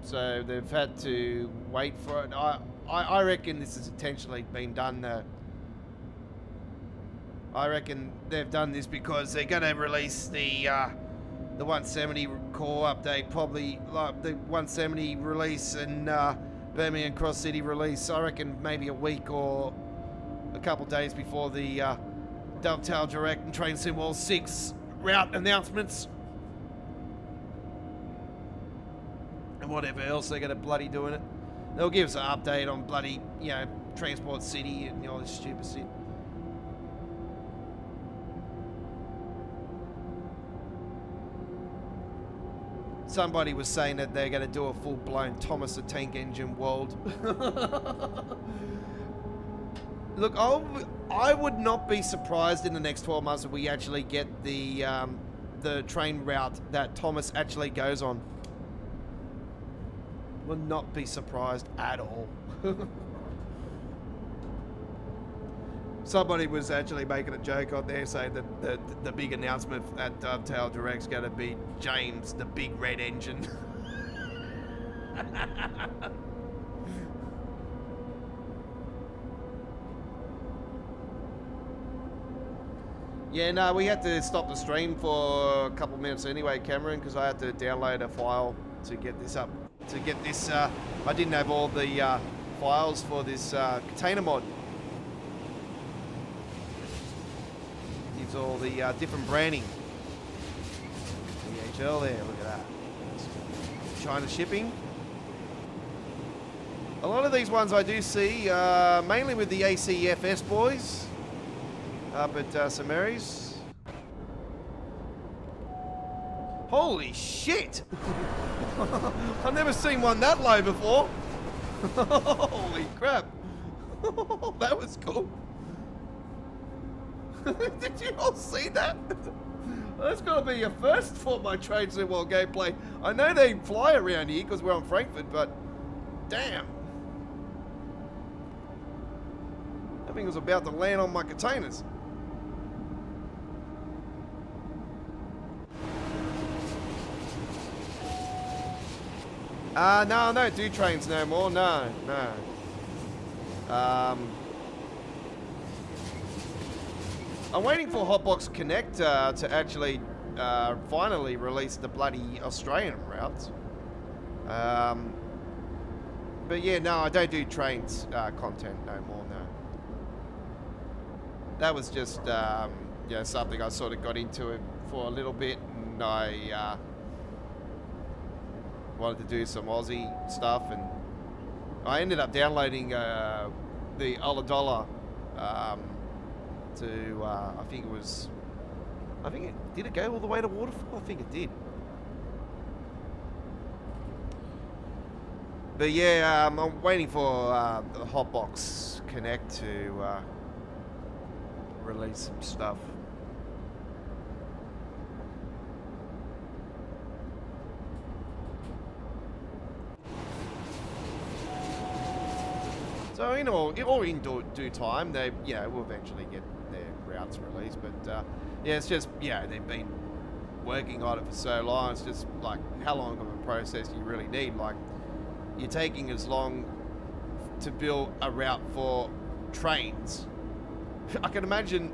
S1: So they've had to wait for it. I reckon this has intentionally been done. I reckon they've done this because they're going to release the 170 core update, probably like the 170 release and Birmingham Cross City release. I reckon maybe a week or a couple days before the Dovetail Direct and Train Sim World 6 route announcements. And whatever else they're going to bloody do in it. They'll give us an update on bloody, Transport City and all this stupid shit. Somebody was saying that they're going to do a full-blown Thomas the Tank Engine world. Look, I would not be surprised in the next 12 months if we actually get the train route that Thomas actually goes on. Would not be surprised at all. Somebody was actually making a joke on there saying that the big announcement at Dovetail Direct's going to be James, the big red engine. Yeah, no, we had to stop the stream for a couple minutes anyway, Cameron, because I had to download a file to get this up. to get this. I didn't have all the files for this container mod. Gives all the different branding. DHL there, look at that. China shipping. A lot of these ones I do see, mainly with the ACFS boys up at St Mary's. Holy shit! I've never seen one that low before. Holy crap! That was cool. Did you all see that? That's got to be a first for my Train Sim World gameplay. I know they fly around here because we're on Frankfurt, but damn. That thing was about to land on my containers. No, I don't do trains no more. No. I'm waiting for Hotbox Connect to actually finally release the bloody Australian routes. But yeah, no, I don't do trains content no more. No. That was just yeah, something I sort of got into it for a little bit, and I wanted to do some Aussie stuff, and I ended up downloading the Dollar to I think it did it go all the way to Waterfall? I think it did. But yeah, I'm waiting for the Hotbox Connect to release some stuff. So in due time, they will eventually get their routes released. But yeah, it's just they've been working on it for so long. It's just like, how long of a process do you really need? Like, you're taking as long to build a route for trains. I can imagine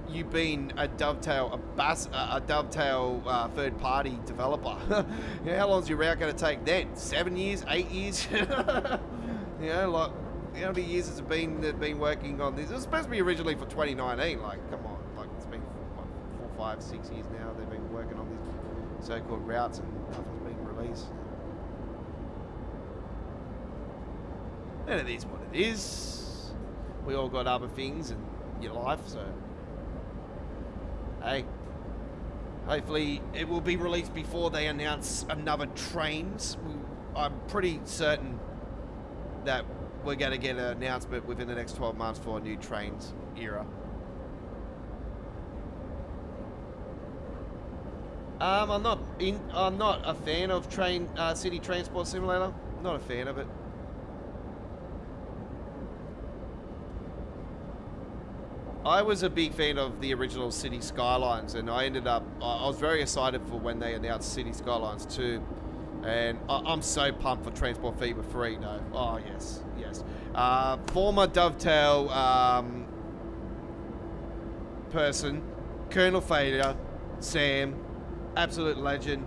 S1: you being a Dovetail, third-party developer. How long's your route going to take then? 7 years, 8 years? Like, how many years has it been working on this? It was supposed to be originally for 2019. Like, come on, like, it's been what, 4, 5, 6 years now. They've been working on these so-called routes, and nothing's been released. And it is what it is. We all got other things in your life, so hey, hopefully it will be released before they announce another trains. I'm pretty certain that we're going to get an announcement within the next 12 months for a new trains era. I'm not a fan of City Transport Simulator. Not a fan of it. I was a big fan of the original City Skylines, and I was very excited for when they announced City Skylines 2. And I'm so pumped for Transport Fever 3, no. Oh, yes. Former Dovetail person, Colonel Fader, Sam, absolute legend,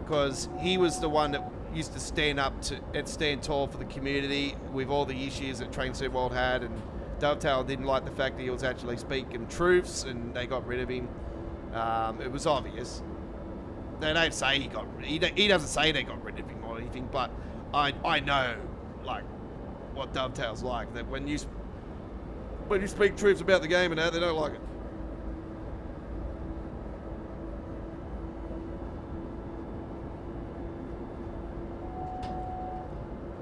S1: because he was the one that used to stand up and stand tall for the community with all the issues that Train Sim World had, and Dovetail didn't like the fact that he was actually speaking truths, and they got rid of him. It was obvious. They don't say he doesn't say they got rid of him or anything, but I know, like, what Dovetail's like. That when you speak truths about the game and that, they don't like it.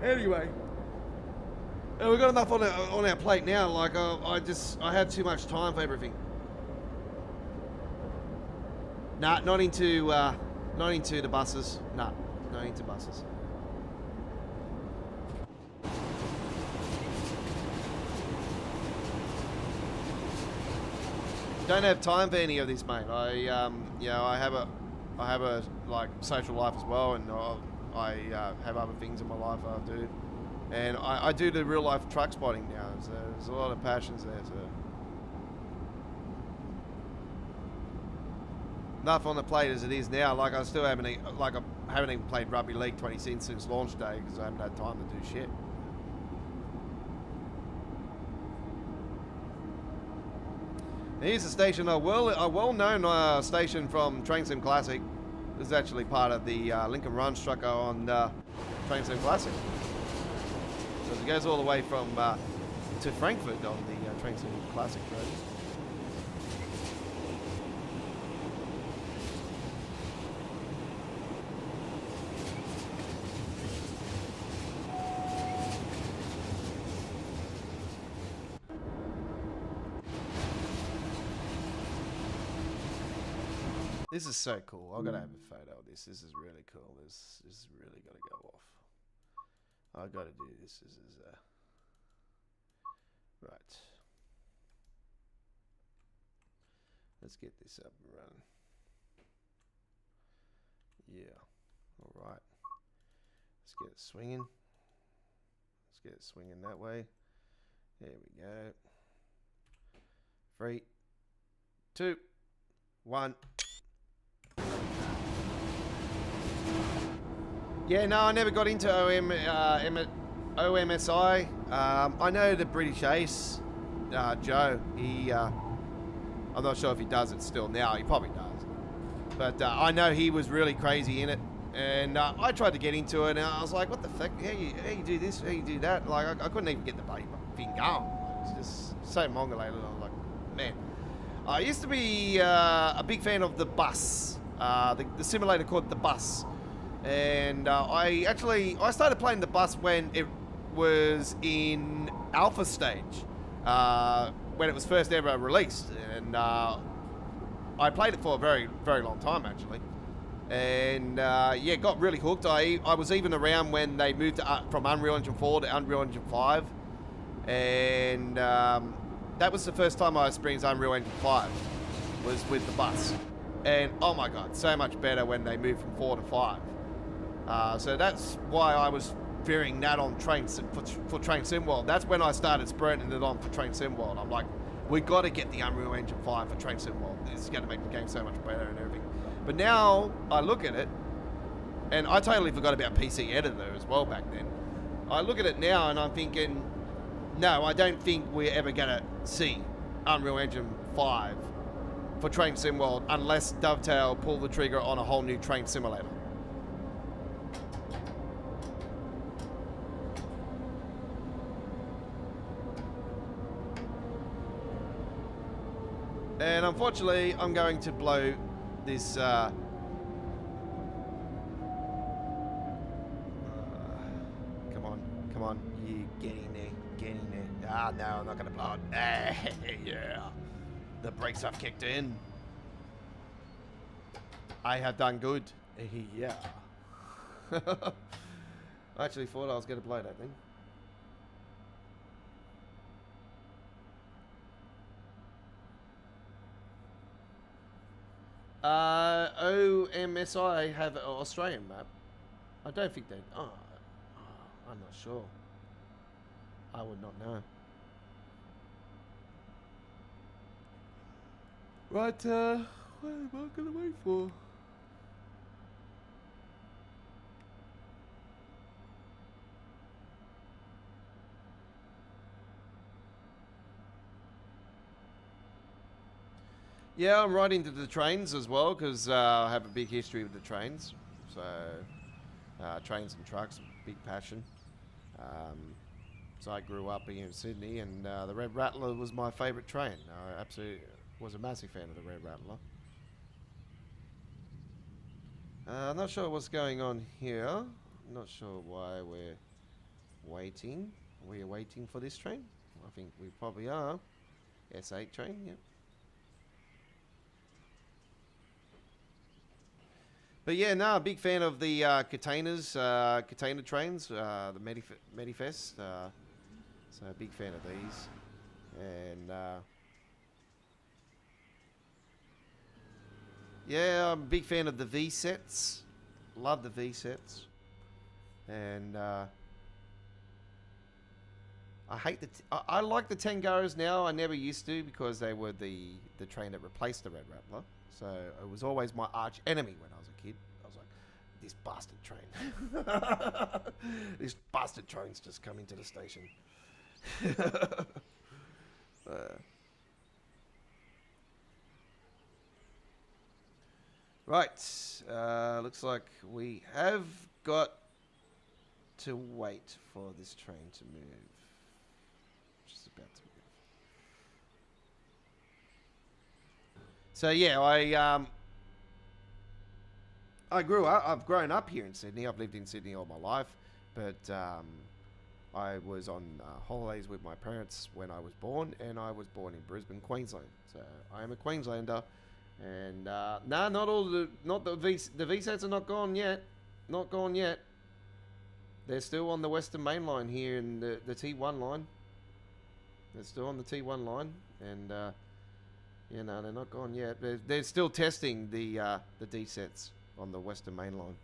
S1: Anyway, we've got enough on our plate now. Like, I have too much time for everything. Nah, not into the buses. Nah, not into buses. Don't have time for any of this, mate. I have a like social life as well, and I have other things in my life I do, and I do the real life truck spotting now. So there's a lot of passions there too. enough on the plate as it is now. Like I still haven't, like I haven't even played Rugby League 20 since launch day because I haven't had time to do shit. Here's a station, a well-known station from Train Sim Classic. This is actually part of the Lincoln Run Strucker on Train Sim Classic. So it goes all the way from to Frankfurt on the Train Sim Classic road. This is so cool. I've got to have a photo of this. This is really cool. This is really got to go off. I've got to do this. This is right. Let's get this up and running. Yeah. All right. Let's get it swinging. Let's get it swinging that way. There we go. 3, 2, 1. Yeah, no, I never got into OMSI. I know the British Ace, Joe, I'm not sure if he does it still now. He probably does. But I know he was really crazy in it. And I tried to get into it, and I was like, what the fuck? How you do this? How you do that? Like, I couldn't even get the bloody thing going. It was just so mongolated. I was like, man. I used to be a big fan of the bus, the simulator called the bus. And I started playing the bus when it was in alpha stage, when it was first ever released, and I played it for a very, very long time actually, and yeah, got really hooked. I was even around when they moved from Unreal Engine 4 to Unreal Engine 5, and that was the first time I experienced Unreal Engine 5, was with the bus, and oh my god, so much better when they moved from 4 to 5. So that's why I was fearing that on for Train Sim World. That's when I started sprinting it on for Train Sim World. I'm like, we got to get the Unreal Engine 5 for Train Sim World. It's going to make the game so much better and everything. But now I look at it, and I totally forgot about PC Editor as well back then. I look at it now and I'm thinking, no, I don't think we're ever going to see Unreal Engine 5 for Train Sim World unless Dovetail pull the trigger on a whole new train simulator. And unfortunately, I'm going to blow this come on, you get in there. Ah, no, I'm not gonna blow it. Yeah, the brakes have kicked in. I have done good. Yeah. I actually thought I was gonna blow that thing. OMSI have an Australian map. I don't think they. Oh, I'm not sure. I would not know. Right, what am I gonna wait for? Yeah, I'm right into the trains as well because I have a big history with the trains. So, trains and trucks, big passion. So I grew up here in Sydney, and the Red Rattler was my favourite train. I absolutely was a massive fan of the Red Rattler. I'm not sure what's going on here. Not sure why we're waiting. We're waiting for this train. I think we probably are. S8 train, yep. But yeah, no, big fan of the container trains, the Medifest. So a big fan of these, and yeah, I'm a big fan of the V sets. Love the V sets, and I hate I like the Tangaros now. I never used to because they were the train that replaced the Red Rattler. So it was always my arch enemy when I was a kid. I was like, this bastard train. This bastard train's just coming to the station. Right. Looks like we have got to wait for this train to move. Just about to move. So yeah, I grew up. I've grown up here in Sydney. I've lived in Sydney all my life, but I was on holidays with my parents when I was born, and I was born in Brisbane, Queensland. So I am a Queenslander, and not all the VSATs are not gone yet. Not gone yet. They're still on the Western Main Line here in the T1 line. They're still on the T1 line, and you know, they're not gone yet. They're still testing the D-sets on the Western Main Line.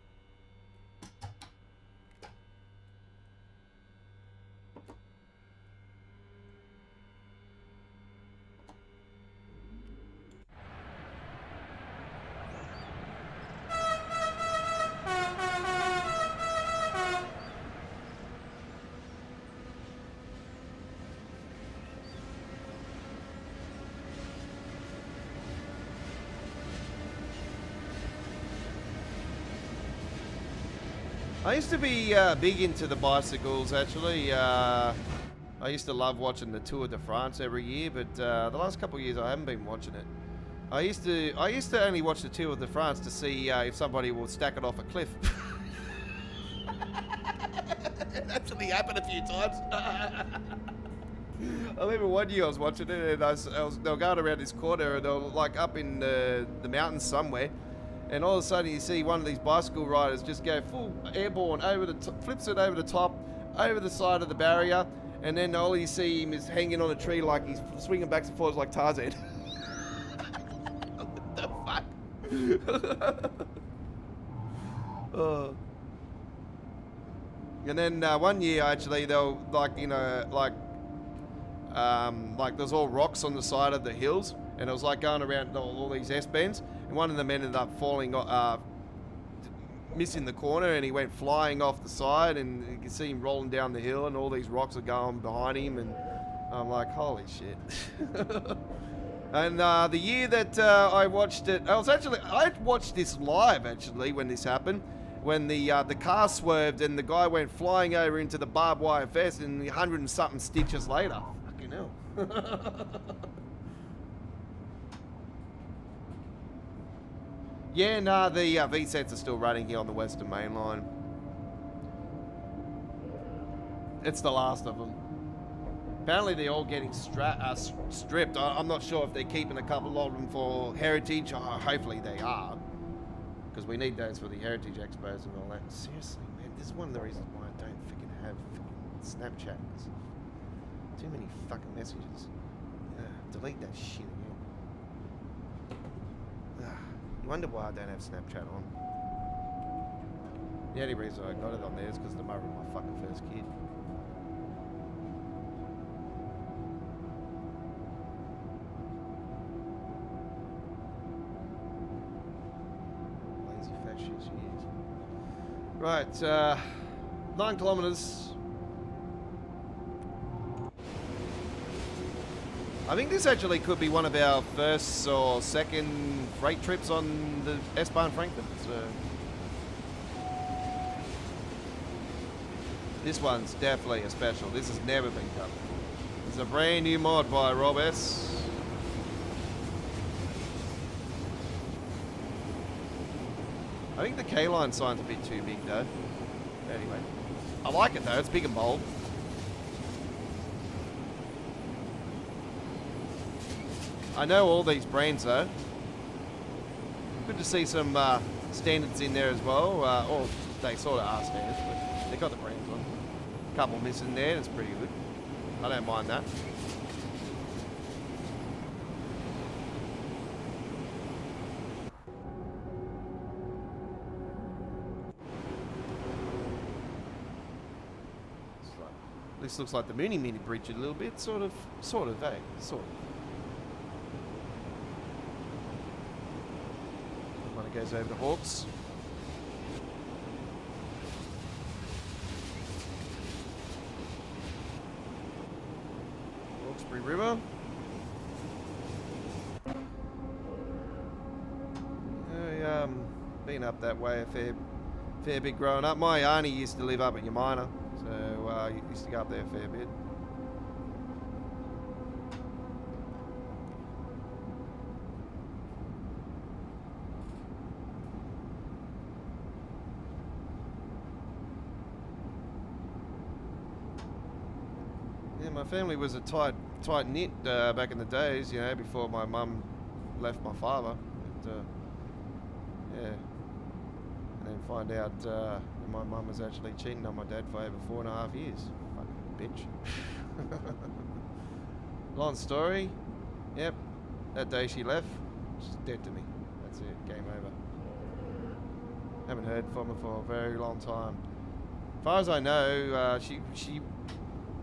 S1: I used to be big into the bicycles, actually. I used to love watching the Tour de France every year, but the last couple of years I haven't been watching it. I used to only watch the Tour de France to see if somebody will stack it off a cliff. It actually happened a few times. I remember one year I was watching it, and they were going around this corner, and they were like up in the mountains somewhere. And all of a sudden you see one of these bicycle riders just go full airborne over flips it over the top, over the side of the barrier, and then all you see him is hanging on a tree like he's swinging back and forth like Tarzan. What the fuck? And then one year actually they were like, you know, like there's all rocks on the side of the hills, and it was like going around all these S-bends. And one of them ended up falling, missing the corner, and he went flying off the side, and you can see him rolling down the hill, and all these rocks are going behind him, and I'm like, holy shit. And the year that I watched it, I watched this live, actually, when this happened, when the car swerved, and the guy went flying over into the barbed wire fence, and 100 and something stitches later. Fucking hell. Yeah, no, the VSATs are still running here on the Western Main Line. It's the last of them. Apparently they're all getting stripped. I'm not sure if they're keeping a couple of them for heritage. Hopefully they are, because we need those for the heritage expos and all that. Seriously, man, this is one of the reasons why I don't freaking have Snapchat. Too many fucking messages. Delete that shit again. I wonder why I don't have Snapchat on. The only reason I got it on there is because of the mother of my fucking first kid. Lazy fat shit she is. Right, 9 kilometers. I think this actually could be one of our first or second freight trips on the S-Bahn Frankfurt. So this one's definitely a special. This has never been done before. It's a brand new mod by Rob S. I think the K-line sign's a bit too big though. Anyway, I like it though. It's big and bold. I know all these brands though. Good to see some standards in there as well. Or they sort of are standards, but they got the brands on. A couple missing there, that's pretty good. I don't mind that. This looks like the Mini Bridge a little bit, sort of, eh? Sort of. goes over to Hawks. Hawkesbury River. Been up that way a fair bit growing up. My auntie used to live up at Yamina, so used to go up there a fair bit. Yeah, my family was a tight knit back in the days, you know, before my mum left my father. Yeah. And then find out that my mum was actually cheating on my dad for over 4.5 years. Fucking bitch. Long story. Yep. That day she left, she's dead to me. That's it. Game over. Haven't heard from her for a very long time. As far as I know,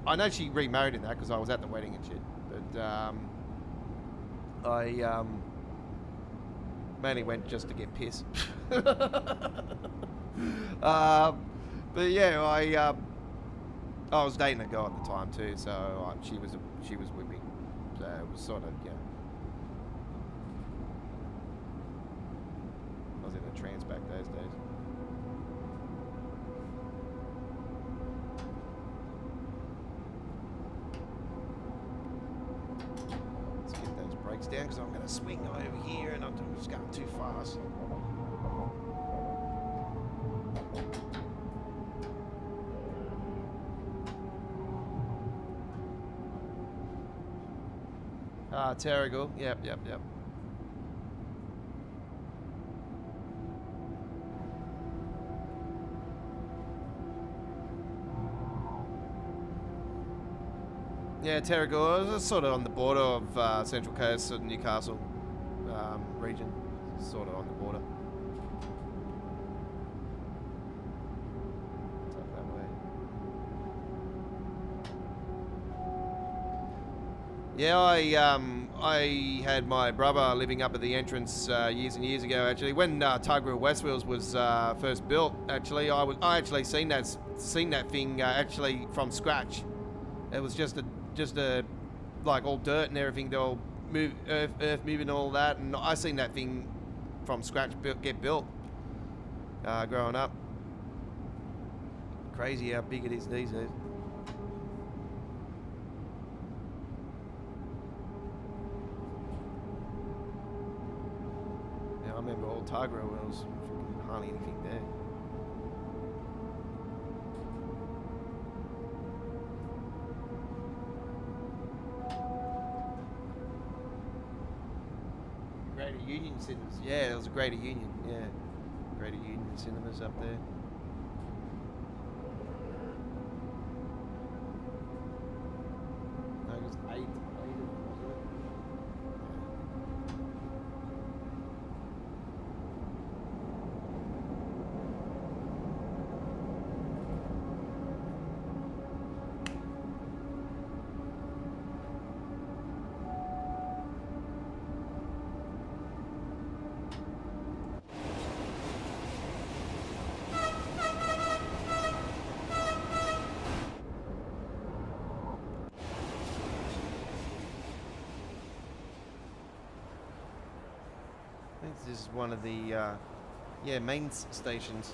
S1: I know she remarried in that because I was at the wedding and shit. But I mainly went just to get pissed. But yeah, I was dating a girl at the time too, so she was with me. So it was sort of, yeah. I was in a trance back those days. Let's get those brakes down because I'm going to swing over here and I'm just going too fast. Terrigal. Yep. Yeah, Terrigal. It was sort of on the border of Central Coast and Newcastle region. Sort of on the border. Up that way. Yeah, I had my brother living up at the entrance years and years ago. Actually, when Tuggerah West Wheels was first built, actually, I actually seen that thing actually from scratch. It was just a like all dirt and everything. They all move earth moving and all that, and I seen that thing from scratch get built growing up. Crazy how big it is these days. I remember old Tuggerah when there was hardly anything there. Greater Union Cinemas. Yeah, there was a Greater Union. Yeah, Greater Union Cinemas up there. No, it was 8 wasn't it? I think this is one of the main stations.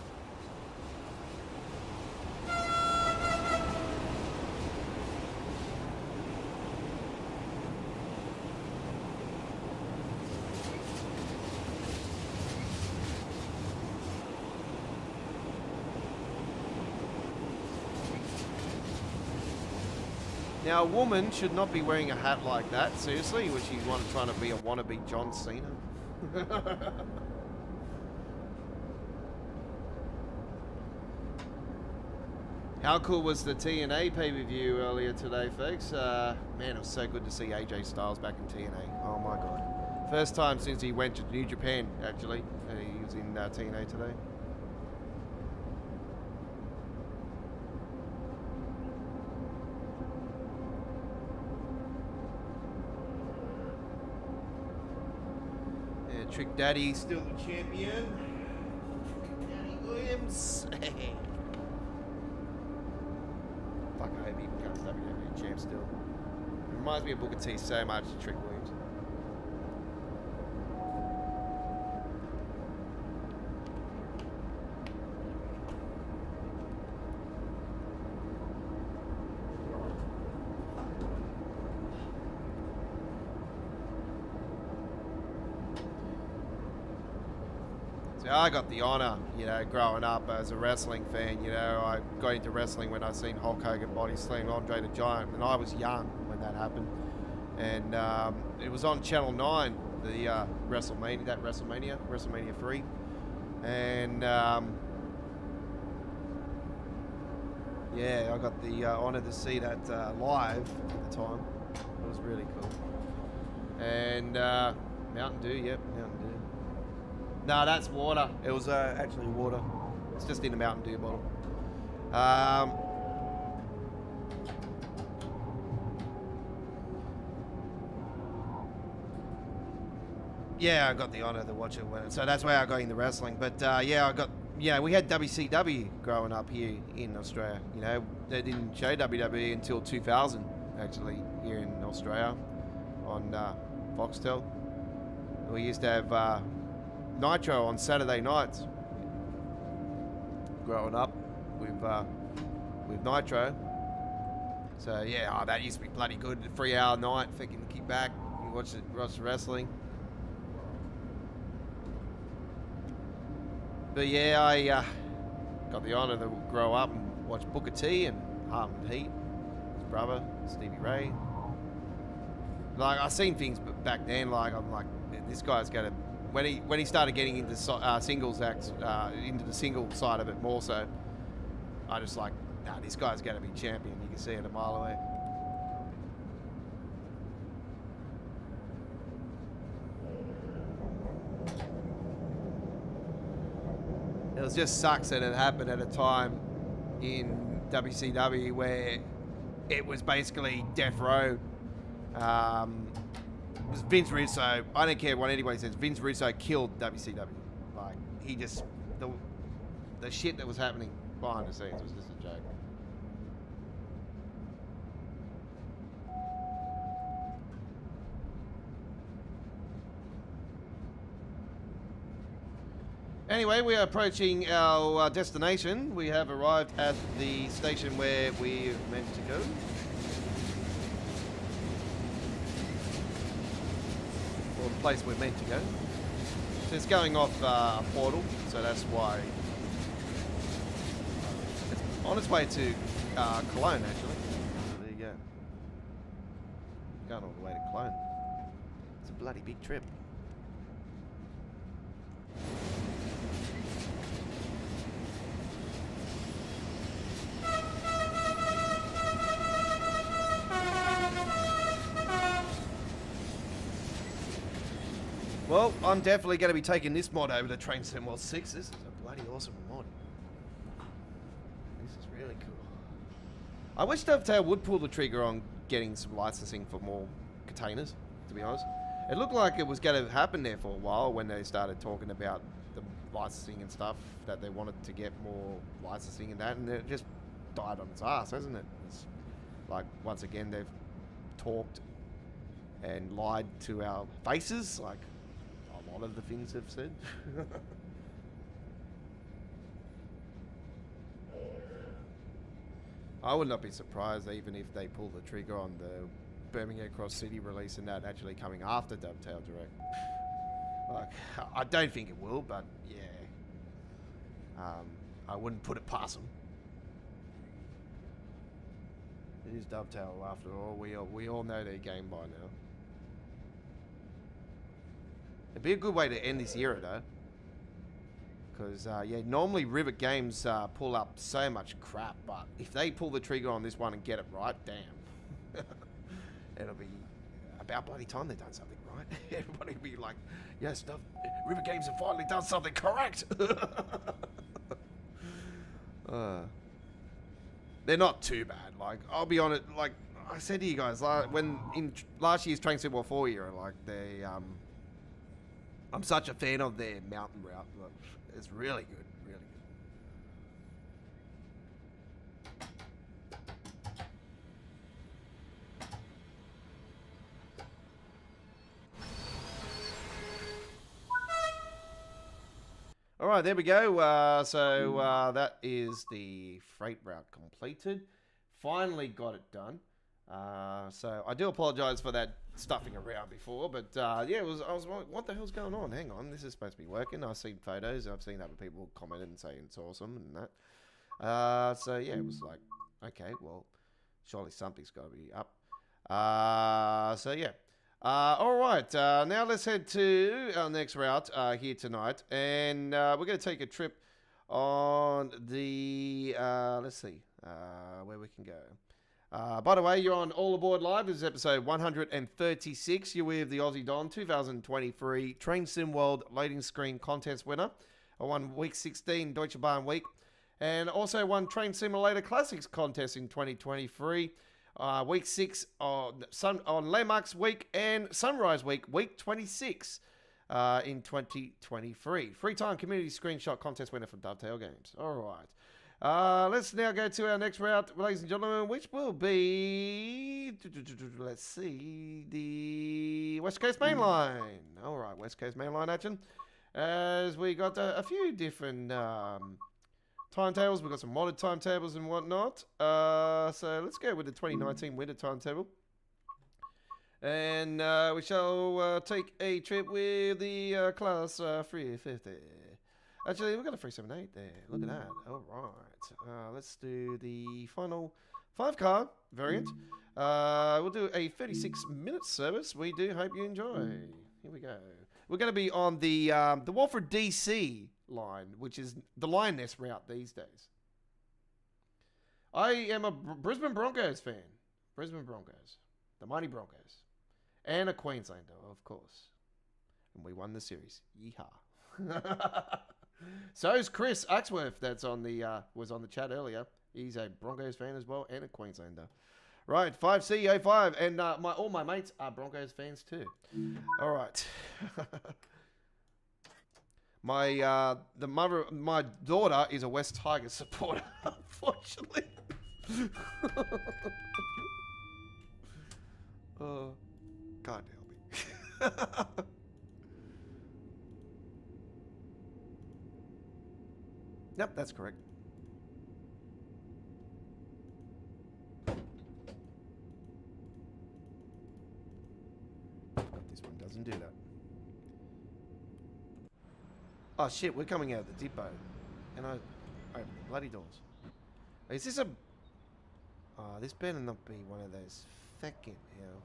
S1: Now, a woman should not be wearing a hat like that. Seriously, was she trying to be a wannabe John Cena? How cool was the TNA pay-per-view earlier today, folks? Man, it was so good to see AJ Styles back in TNA. Oh my god. First time since he went to New Japan, actually. He was in TNA today. Trick Daddy still the champion. Daddy Williams. Fuck, I hope he becomes WWE champ still. Reminds me of Booker T so much, Trick Williams. I got the honor, you know, growing up as a wrestling fan. You know, I got into wrestling when I seen Hulk Hogan body slam Andre the Giant, and I was young when that happened. And it was on Channel 9, the WrestleMania 3. And yeah, I got the honor to see that live at the time. It was really cool. And Mountain Dew, yep, Mountain Dew. No, that's water. It was actually water. It's just in a Mountain Dew bottle. Yeah, I got the honor to watch it. So that's why I got into wrestling. But yeah, we had WCW growing up here in Australia. You know, they didn't show WWE until 2000, actually, here in Australia on Foxtel. We used to have Nitro on Saturday nights growing up with Nitro. So yeah, that used to be bloody good. A 3-hour night, thinking to keep back, you watch the wrestling. But yeah, I got the honor to grow up and watch Booker T and Hartman Heat, his brother Stevie Ray. Like, I seen things back then. Like, I'm like, this guy's gonna. When he started getting into singles acts, into the single side of it more so, I just like, nah, this guy's gonna be champion. You can see it a mile away. It was just sucks that it happened at a time in WCW where it was basically death row. It was Vince Russo. I don't care what anybody says. Vince Russo killed WCW. Like, he just, the shit that was happening behind the scenes was just a joke. Anyway, we are approaching our destination. We have arrived at the station where we're meant to go. Or the place we're meant to go. So it's going off a portal, so that's why it's on its way to Cologne, actually. So there you go. Going all the way to Cologne. It's a bloody big trip. Well, I'm definitely going to be taking this mod over to Train Sim World 6. This is a bloody awesome mod. This is really cool. I wish Dovetail would pull the trigger on getting some licensing for more containers, to be honest. It looked like it was going to happen there for a while when they started talking about the licensing and stuff, that they wanted to get more licensing and that, and it just died on its ass, hasn't it? It's like, once again, they've talked and lied to our faces, like a lot of the things they've said. I would not be surprised even if they pull the trigger on the Birmingham Cross City release and that actually coming after Dovetail Direct. Like, I don't think it will, but yeah. I wouldn't put it past them. It is Dovetail after all. We all know their game by now. It'd be a good way to end this era, though. Because, yeah, normally Rivet Games pull up so much crap, but if they pull the trigger on this one and get it right, damn. It'll be about bloody time they've done something right. Everybody will be like, yes, Rivet Games have finally done something correct. They're not too bad. Like, I'll be honest, like I said to you guys, when in last year's Train Sim World 4 era, like, I'm such a fan of their mountain route. Look, it's really good, really good. All right, there we go. That is the freight route completed. Finally got it done. So I do apologize for that stuffing around before, but yeah, I was like, what the hell's going on? Hang on, this is supposed to be working. I've seen photos. I've seen other people comment and saying it's awesome and that. So yeah, it was like, okay, well, surely something's got to be up. So yeah. All right, now let's head to our next route here tonight, and we're going to take a trip on the, let's see, where we can go. By the way, you're on All Aboard Live. This is episode 136. You're with the Aussie Don 2023 Train Sim World Loading Screen Contest winner. I won Week 16 Deutsche Bahn Week, and also won Train Simulator Classics Contest in 2023. Week 6 on Landmarks Week and Sunrise Week, Week 26 in 2023. Free-time community screenshot contest winner from Dovetail Games. All right. Let's now go to our next route, ladies and gentlemen, which will be, let's see, the West Coast Main Line. All right, West Coast Main Line action. As we got a few different timetables. We've got some modded timetables and whatnot. So let's go with the 2019 winter timetable. And we shall take a trip with the class 350. Actually, we've got a 378 there. Look at that. All right. Let's do the final 5-car variant. We'll do a 36-minute service. We do hope you enjoy. Here we go. We're going to be on the Walford DC line, which is the Lioness route these days. I am a Brisbane Broncos fan. Brisbane Broncos. The mighty Broncos. And a Queenslander, of course. And we won the series. Yeehaw. So is Chris Axworth, that's on the was on the chat earlier. He's a Broncos fan as well and a Queenslander. Right, 5CEO5, and all my mates are Broncos fans too. All right. My daughter is a West Tigers supporter, unfortunately. God help me. Yep, that's correct. This one doesn't do that. Oh shit, we're coming out of the depot. And I bloody doors. Is this a... Oh, this better not be one of those fucking hell.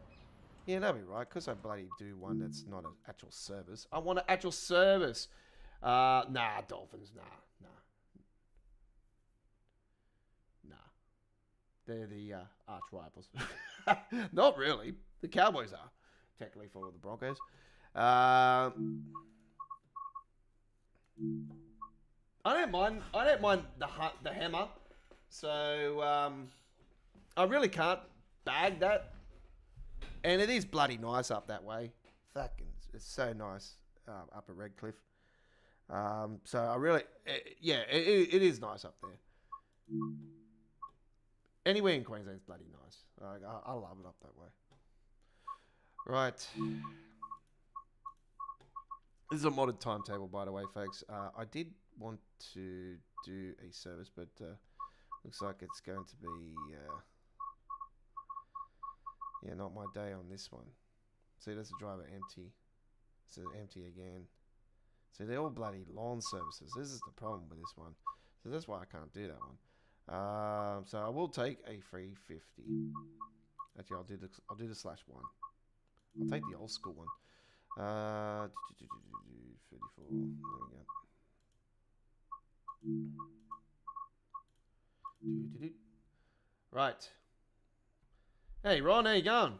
S1: Yeah, that'll be right, because I bloody do one that's not an actual service. I want an actual service. Nah, Dolphins, nah. They're the arch rivals. Not really. The Cowboys are, technically, for the Broncos. I don't mind the hammer. So I really can't bag that. And it is bloody nice up that way. Fucking, it's so nice up at Redcliffe. So I really, it is nice up there. Anywhere in Queensland's bloody nice. I love it up that way. Right. This is a modded timetable, by the way, folks. I did want to do a service, but looks like it's going to be... not my day on this one. See, there's the driver empty. So empty again. So they're all bloody lawn services. This is the problem with this one. So that's why I can't do that one. So I will take a 350. Actually, I'll do the /1. I'll take the old school one. 34. There we go. Right. Hey, Ron, how you going?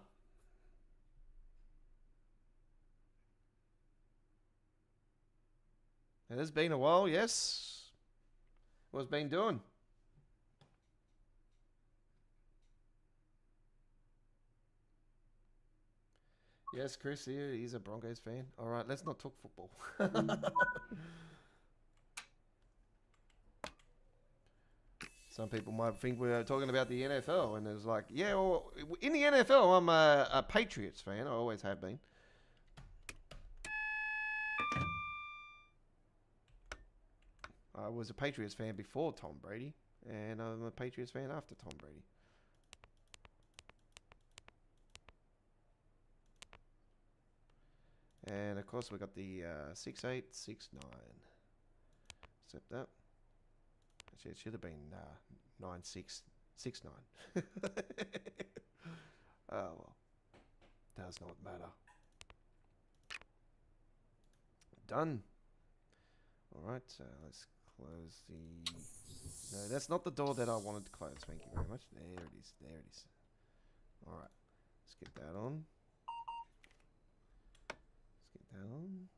S1: It has been a while, yes. What's been doing? Yes, Chris, he's a Broncos fan. All right, let's not talk football. Some people might think we're talking about the NFL, and it's like, yeah, well, in the NFL, I'm a Patriots fan. I always have been. I was a Patriots fan before Tom Brady, and I'm a Patriots fan after Tom Brady. And of course, we got the 6'8", 6'9". Except that. Actually, it should have been 9'6", 6'9". Oh well, does not matter. Done. All right, let's close the. No, that's not the door that I wanted to close. Thank you very much. There it is. There it is. All right, let's get that on. Down.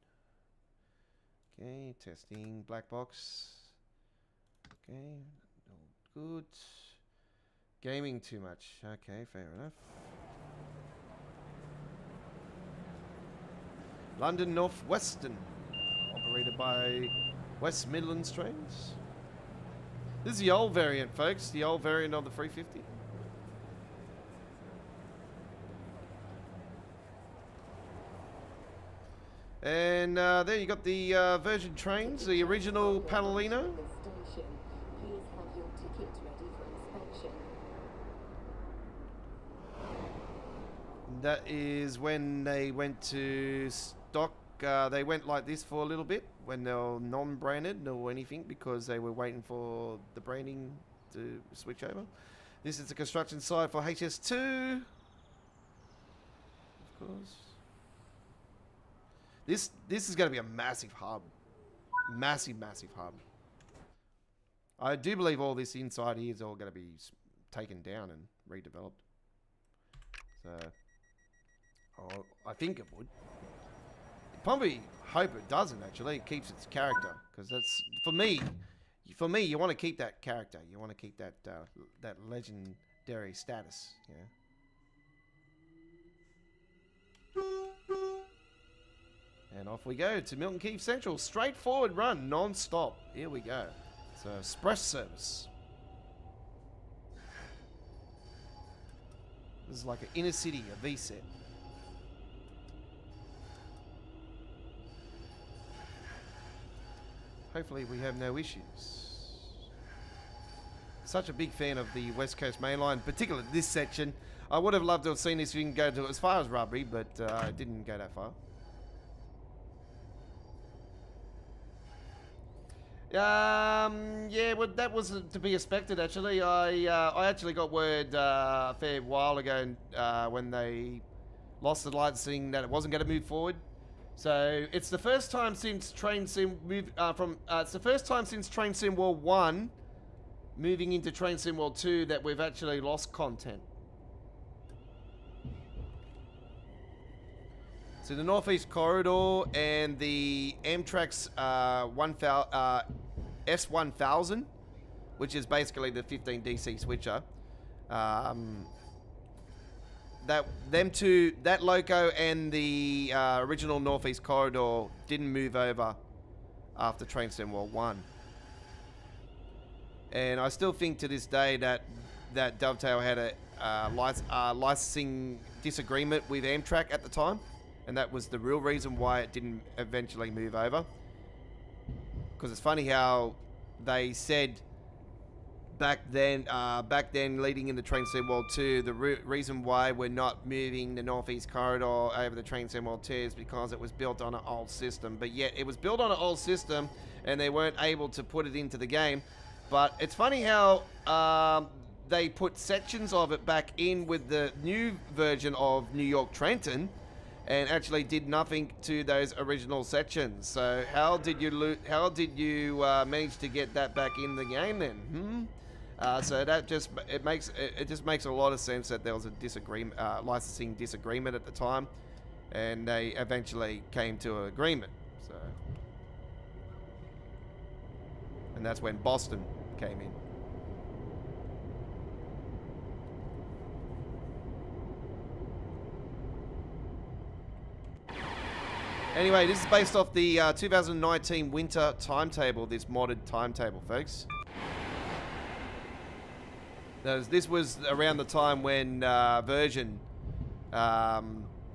S1: Okay, testing black box. Okay, all good. Gaming too much. Okay, fair enough. London North Western, operated by West Midlands Trains. This is the old variant, folks. The old variant of the 350. And there you got the Virgin Trains, the original Panalino. That is when they went to stock. They went like this for a little bit when they were non-branded or anything because they were waiting for the branding to switch over. This is the construction site for HS2. Of course. This is going to be a massive hub. Massive hub. I do believe all this inside here is all going to be taken down and redeveloped. So, I think it would. Probably hope it doesn't, actually. It keeps its character. Because that's, for me, you want to keep that character. You want to keep that that legendary status, yeah. And off we go to Milton Keynes Central. Straightforward run, non-stop. Here we go. So, express service. This is like an inner city, a V-set. Hopefully we have no issues. Such a big fan of the West Coast Main Line, particularly this section. I would have loved to have seen this thing go to as far as Rugby, but it didn't go that far. Yeah, well, that was to be expected, actually. I actually got word a fair while ago when they lost the licensing that it wasn't going to move forward. So it's the first time since Train Sim moved it's the first time since Train Sim World 1 moving into Train Sim World 2 that we've actually lost content. So the Northeast Corridor and the Amtrak's S1000, which is basically the 15 DC switcher, that loco and the original Northeast Corridor didn't move over after Train Sim World 1. And I still think to this day that Dovetail had a licensing disagreement with Amtrak at the time. And that was the real reason why it didn't eventually move over. Because it's funny how they said back then leading into Train Sim World 2, the reason why we're not moving the Northeast Corridor over the Train Sim World 2 is because it was built on an old system. But yet it was built on an old system and they weren't able to put it into the game. But it's funny how they put sections of it back in with the new version of New York Trenton and actually did nothing to those original sections. So how did you manage to get that back in the game then? So that just makes a lot of sense that there was a disagreement, licensing disagreement at the time, and they eventually came to an agreement. So, and that's when Boston came in. Anyway, this is based off the 2019 winter timetable, this modded timetable, folks. This was around the time when Virgin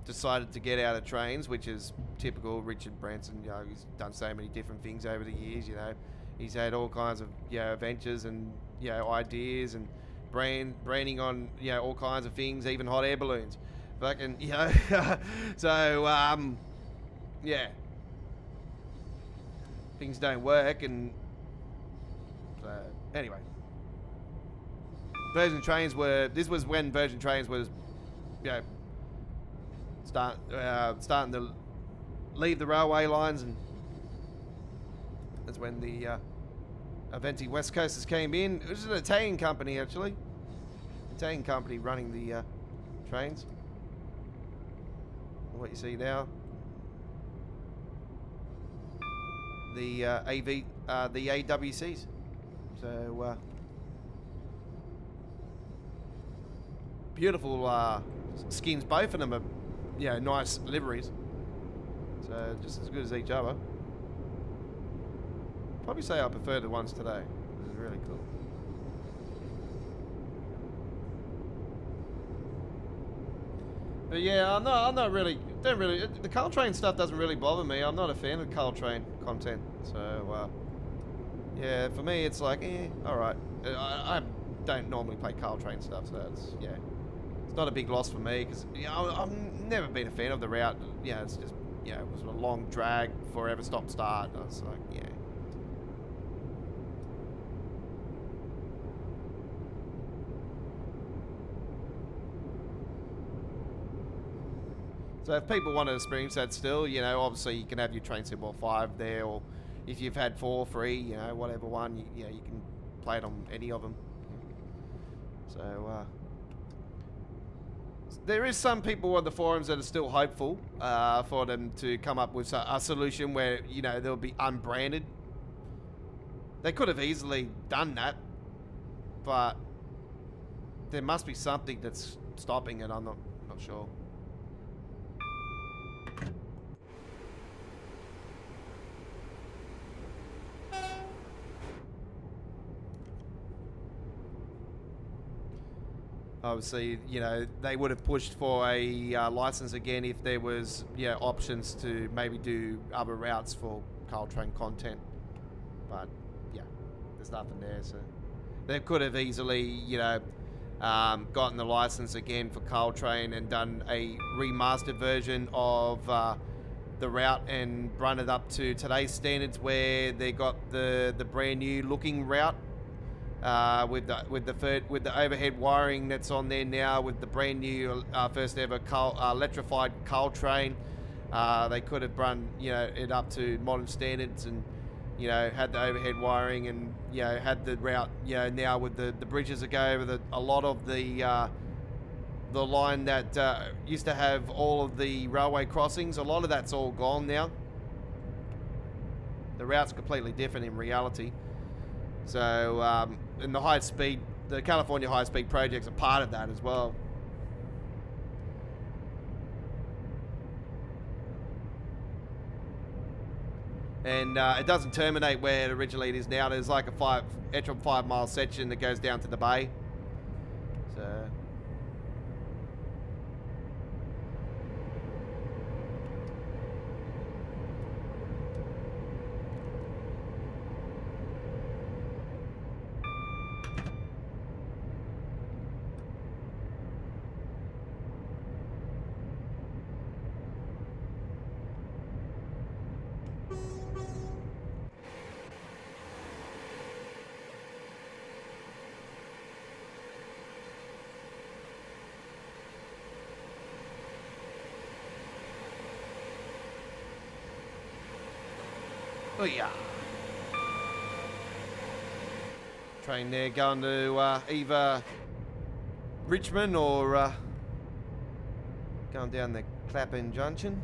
S1: decided to get out of trains, which is typical Richard Branson. You know, he's done so many different things over the years. You know, he's had all kinds of ventures and ideas and branding on all kinds of things, even hot air balloons. Fucking so yeah, things don't work, and anyway, Virgin Trains were. This was when Virgin Trains was, starting to leave the railway lines, and that's when the Aventi West Coasters came in. It was an Italian company, actually. Italian company running the trains. What you see now, the the AWCs. So beautiful skins. Both of them are, nice liveries. So just as good as each other. Probably say I prefer the ones today. This is really cool. But yeah, I'm not really, the Caltrain stuff doesn't really bother me. I'm not a fan of Caltrain content. So, yeah, for me, it's like, alright. I don't normally play Caltrain stuff, so it's not a big loss for me, because, I've never been a fan of the route. It's just, it was a long drag, forever stop start. I was like, So if people want to experience that still, obviously you can have your Train Sim World 5 there, or if you've had 4 free, whatever one, you can play it on any of them. So, there is some people on the forums that are still hopeful for them to come up with a solution where, they'll be unbranded. They could have easily done that, but there must be something that's stopping it. I'm not sure. Obviously, they would have pushed for a license again if there was, options to maybe do other routes for Caltrain content. But, there's nothing there, so they could have easily, gotten the license again for Caltrain and done a remastered version of the route and run it up to today's standards, where they got the brand new looking route. With the overhead wiring that's on there now, with the brand new first ever electrified Caltrain, they could have run it up to modern standards, and had the overhead wiring, and had the route now with the bridges that go over a lot of the line that used to have all of the railway crossings. A lot of that's all gone now. The route's completely different in reality. So, and the California high-speed projects are part of that as well. And it doesn't terminate where it originally is now. There's like a extra 5-mile section that goes down to the bay. So, oh yeah. Train there going to either Richmond or going down the Clapham Junction.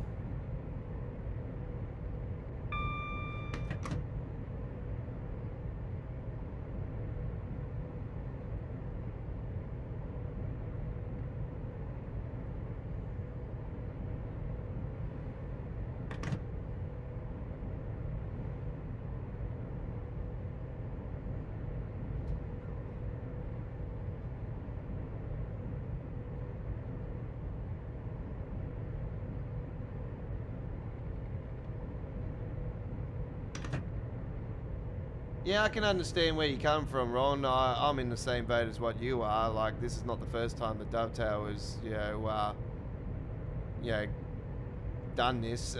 S1: Yeah, I can understand where you come from, Ron. I'm in the same boat as what you are. Like, this is not the first time the Dovetail has, done this.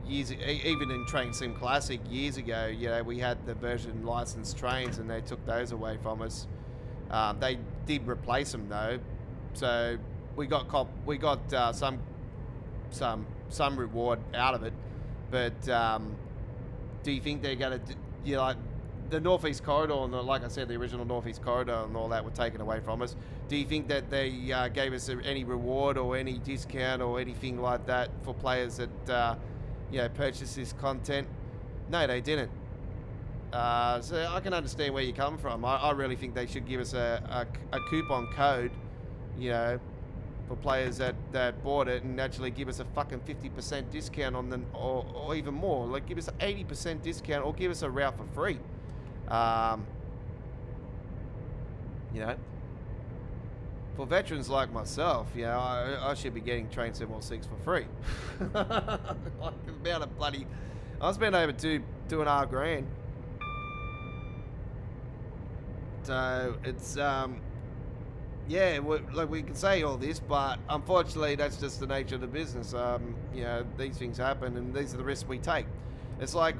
S1: Even in Train Sim Classic years ago, we had the version licensed trains, and they took those away from us. They did replace them though, so we got some reward out of it. But do you think they're gonna, like the Northeast Corridor and like I said, the original Northeast Corridor and all that were taken away from us? Do you think that they gave us any reward or any discount or anything like that for players that purchase this content? No, they didn't. So I can understand where you come from. I really think they should give us a coupon code, for players that bought it, and actually give us a fucking 50% discount on them, or even more. Like, give us an 80% discount, or give us a route for free. For veterans like myself, I should be getting Train Sim 6 for free. I spent over $2.5 grand. So it's we can say all this, but unfortunately that's just the nature of the business. These things happen, and these are the risks we take. It's like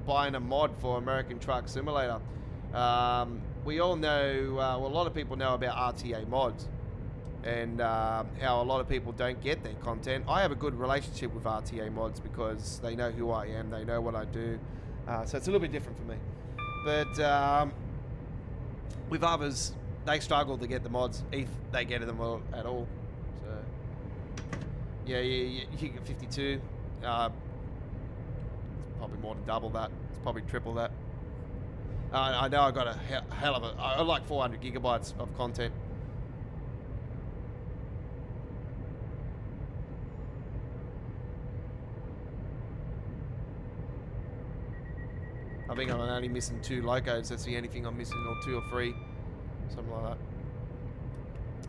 S1: buying a mod for American Truck Simulator. We all know, a lot of people know about RTA mods, and how a lot of people don't get their content. I have a good relationship with RTA mods because they know who I am, they know what I do, so it's a little bit different for me. But with others, they struggle to get the mods, if they get them at all. So you get 52. It's probably more than double that. It's probably triple that. I know I got a hell of I like 400 gigabytes of content. I think I'm only missing 2 locos. That's the only thing I'm missing, or 2 or 3, something like that.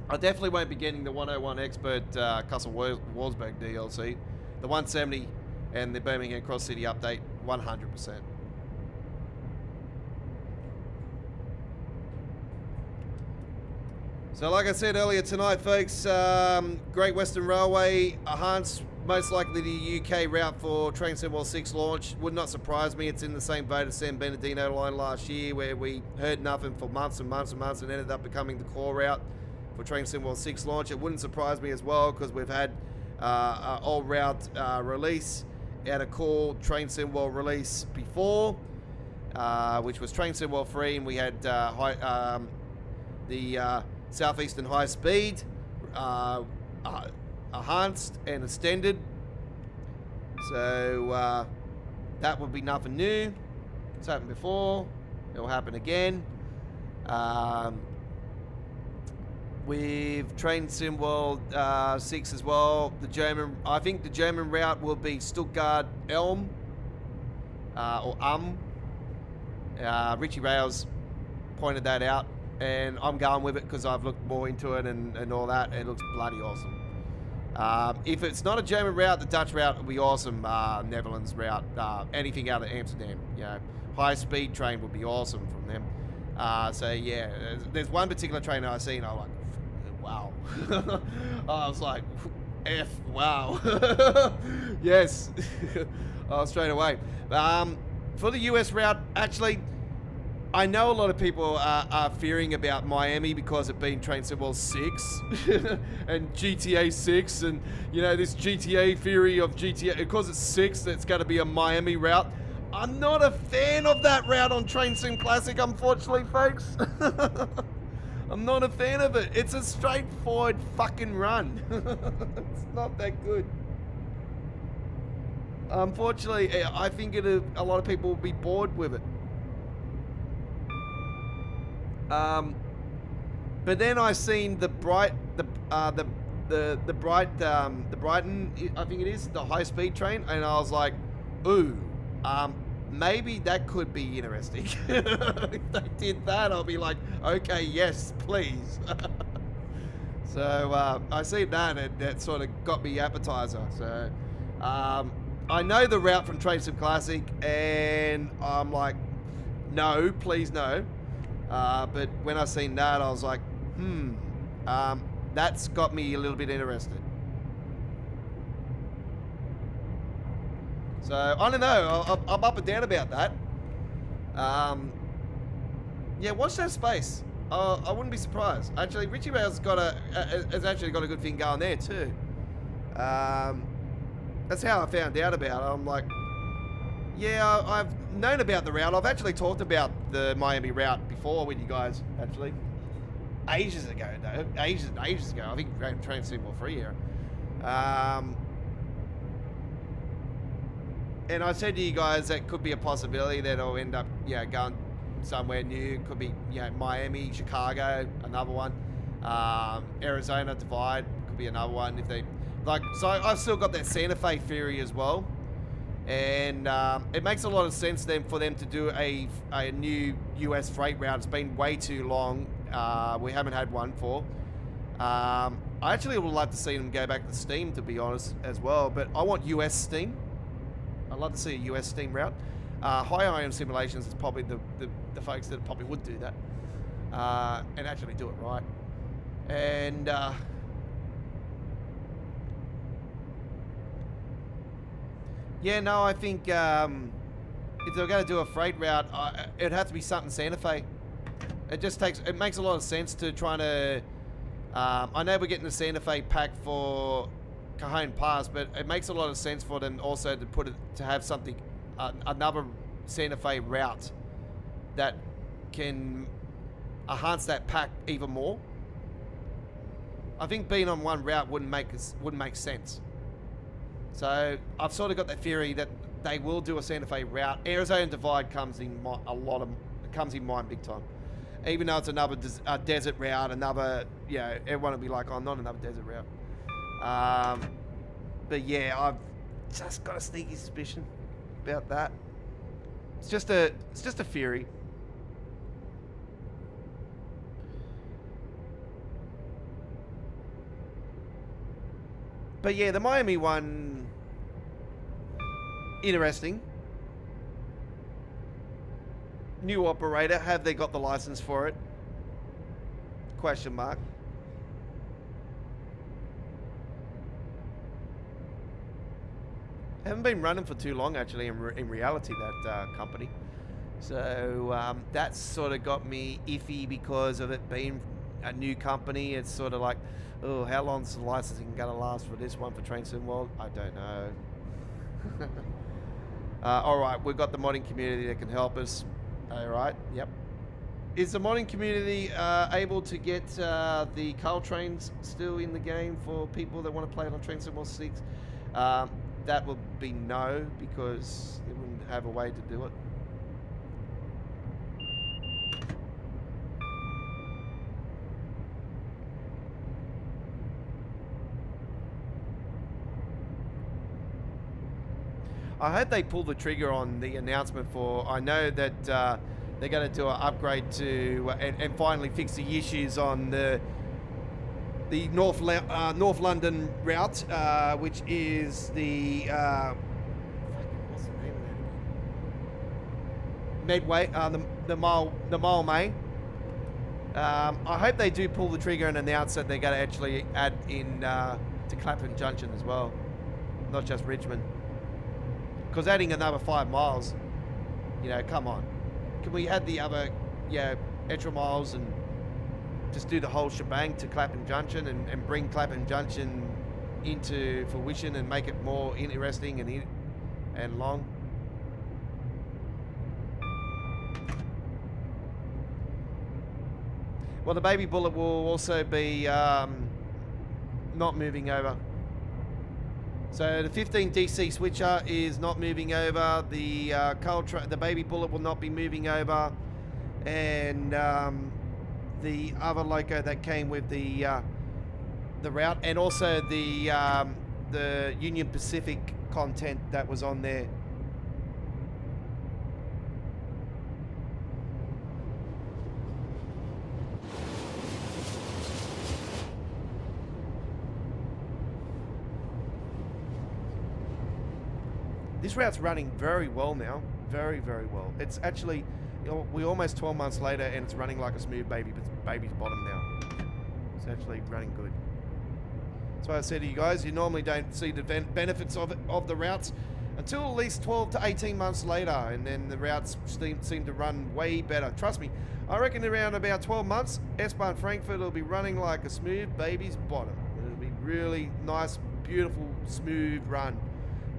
S1: I definitely won't be getting the 101 Expert Kassel-Wolfsburg DLC. The 170 and the Birmingham Cross City update, 100%. So like I said earlier tonight, folks, Great Western Railway, Hans, most likely the UK route for Train Sim 6 launch. Would not surprise me. It's in the same boat as San Bernardino line last year, where we heard nothing for months and months and months, and ended up becoming the core route for Train Sim 6 launch. It wouldn't surprise me as well, because we've had an all route release out of core Train Sim release before, which was Train Sim 3, and we had the Southeastern High Speed enhanced and extended. So that would be nothing new. It's happened before. It will happen again. With Train Sim 6 as well, I think the German route will be Stuttgart Elm or Richie Rails pointed that out, and I'm going with it because I've looked more into it and all that. It looks bloody awesome. If it's not a German route, the Dutch route will be awesome. Netherlands route, anything out of Amsterdam, high speed train would be awesome from them. So yeah, there's one particular train I've seen, I'm like, wow. I was like, wow. Yes. Straight away. For the US route, actually, I know a lot of people are fearing about Miami because it being Train Sim 6 and GTA 6, and this GTA theory of GTA, because it's 6, that's got to be a Miami route. I'm not a fan of that route on Train Sim Classic, unfortunately, folks. I'm not a fan of it. It's a straightforward fucking run. It's not that good. Unfortunately, I think a lot of people will be bored with it. But then I seen the Brighton, I think it is, the high speed train, and I was like, ooh, maybe that could be interesting. If they did that, I'll be like, okay, yes, please. So I seen that, and that sort of got me appetizer. So I know the route from Train Sim Classic, and I'm like, no, please no. But when I seen that, I was like, that's got me a little bit interested. So, I don't know. I'm up and down about that. Yeah, watch that space. I wouldn't be surprised. Actually, Richie Rail's has actually got a good thing going there too. That's how I found out about it. I'm like, yeah, I've known about the route. I've actually talked about the Miami route before with you guys, actually. Ages ago, though. Ages ago. I think Train Sim 3 era. And I said to you guys that could be a possibility that I'll end up, going somewhere new. Could be, Miami, Chicago, another one. Arizona Divide could be another one if they like. So I've still got that Santa Fe theory as well, and it makes a lot of sense then for them to do a new US freight route. It's been way too long. We haven't had one for. I actually would love to see them go back to Steam, to be honest, as well. But I want US Steam. I'd love to see a US Steam route. High Iron Simulations is probably the folks that probably would do that and actually do it right. And yeah, no, I think if they're going to do a freight route, it'd have to be something Santa Fe. It makes a lot of sense to try to. I know we're getting the Santa Fe pack for Cajon Pass, but it makes a lot of sense for them also to have something, another Santa Fe route that can enhance that pack even more. I think being on one route wouldn't make sense. So I've sort of got that theory that they will do a Santa Fe route. Arizona Divide comes in mind big time. Even though it's another desert route, everyone will be like, oh, not another desert route. But yeah, I've just got a sneaky suspicion about that. It's just a theory. But yeah, the Miami one, interesting. New operator, have they got the license for it? Question mark. Haven't been running for too long, actually, in reality, that company. So that's sort of got me iffy because of it being a new company. It's sort of like, oh, how long's the licensing going to last for this one for Train Sim World? I don't know. All right, we've got the modding community that can help us. All right, yep. Is the modding community able to get the Carl trains still in the game for people that want to play it on Train Sim World 6? That would be no, because they wouldn't have a way to do it. I hope they pull the trigger on the announcement for. I know that they're going to do an upgrade to and finally fix the issues on the North London route, which is the what's the name of that? Medway, the Mile May. I hope they do pull the trigger and announce that they're going to actually add in to Clapham Junction as well, not just Richmond. Because adding another 5 miles, come on. Can we add the other, extra miles and just do the whole shebang to Clapham Junction and bring Clapham Junction into fruition and make it more interesting and long? Well, the Baby Bullet will also be not moving over. So the 15 DC switcher is not moving over. The the Baby Bullet will not be moving over, and the other loco that came with the route, and also the Union Pacific content that was on there. This route's running very well now. Very, very well. It's we're almost 12 months later, and it's running like a smooth baby's bottom now. It's actually running good. That's why I said to you guys, you normally don't see the benefits of the routes until at least 12 to 18 months later, and then the routes seem to run way better. Trust me, I reckon around about 12 months, S-Bahn Frankfurt will be running like a smooth baby's bottom. It'll be really nice, beautiful, smooth run.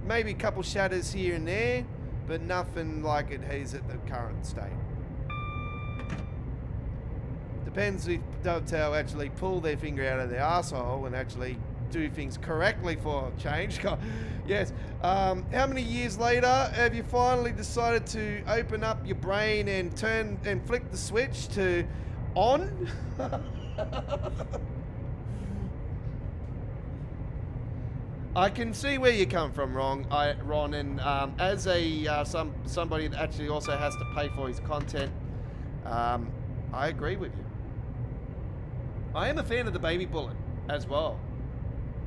S1: Maybe a couple shatters here and there, but nothing like it is at the current state. Depends if Dovetail actually pull their finger out of their arsehole and actually do things correctly for a change. Yes. How many years later have you finally decided to open up your brain and turn and flick the switch to on? I can see where you come from, Ron. And as a somebody that actually also has to pay for his content, I agree with you. I am a fan of the baby bullet as well.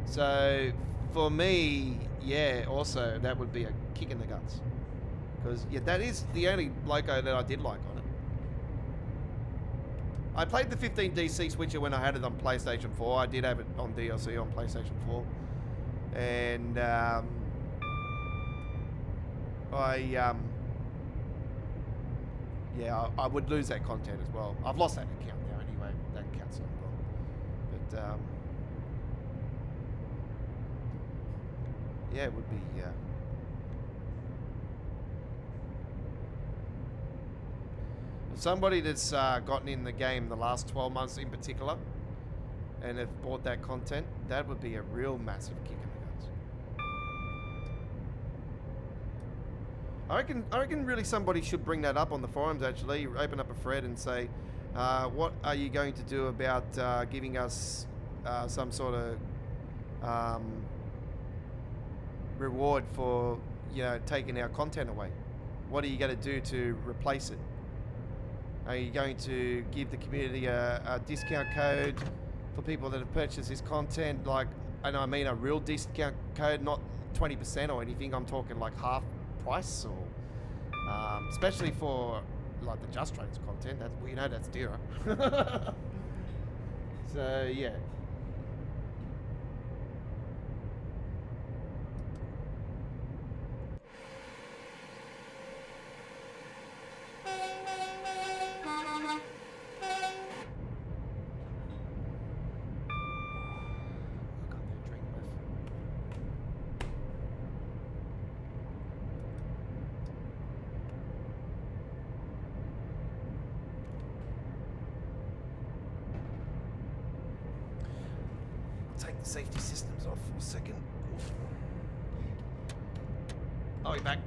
S1: So for me, yeah, also that would be a kick in the guts, because yeah, that is the only loco that I did like on it. I played the 15 DC switcher when I had it on PlayStation 4. I did have it on DLC on PlayStation 4, and yeah, I would lose that content as well. I've lost that account now anyway. That account's not gone. But yeah, it would be. Somebody that's gotten in the game the last 12 months in particular, and have bought that content, that would be a real massive kick in the guts. I reckon really somebody should bring that up on the forums, actually. Open up a thread and say, what are you going to do about giving us some sort of reward for, you know, taking our content away? What are you going to do to replace it? Are you going to give the community a discount code for people that have purchased this content? Like, and I mean a real discount code, not 20% or anything. I'm talking like half price, or especially for like the Just Trains content. That, we know that's dearer. So yeah. Take the safety systems off for a second. Oh, you're back.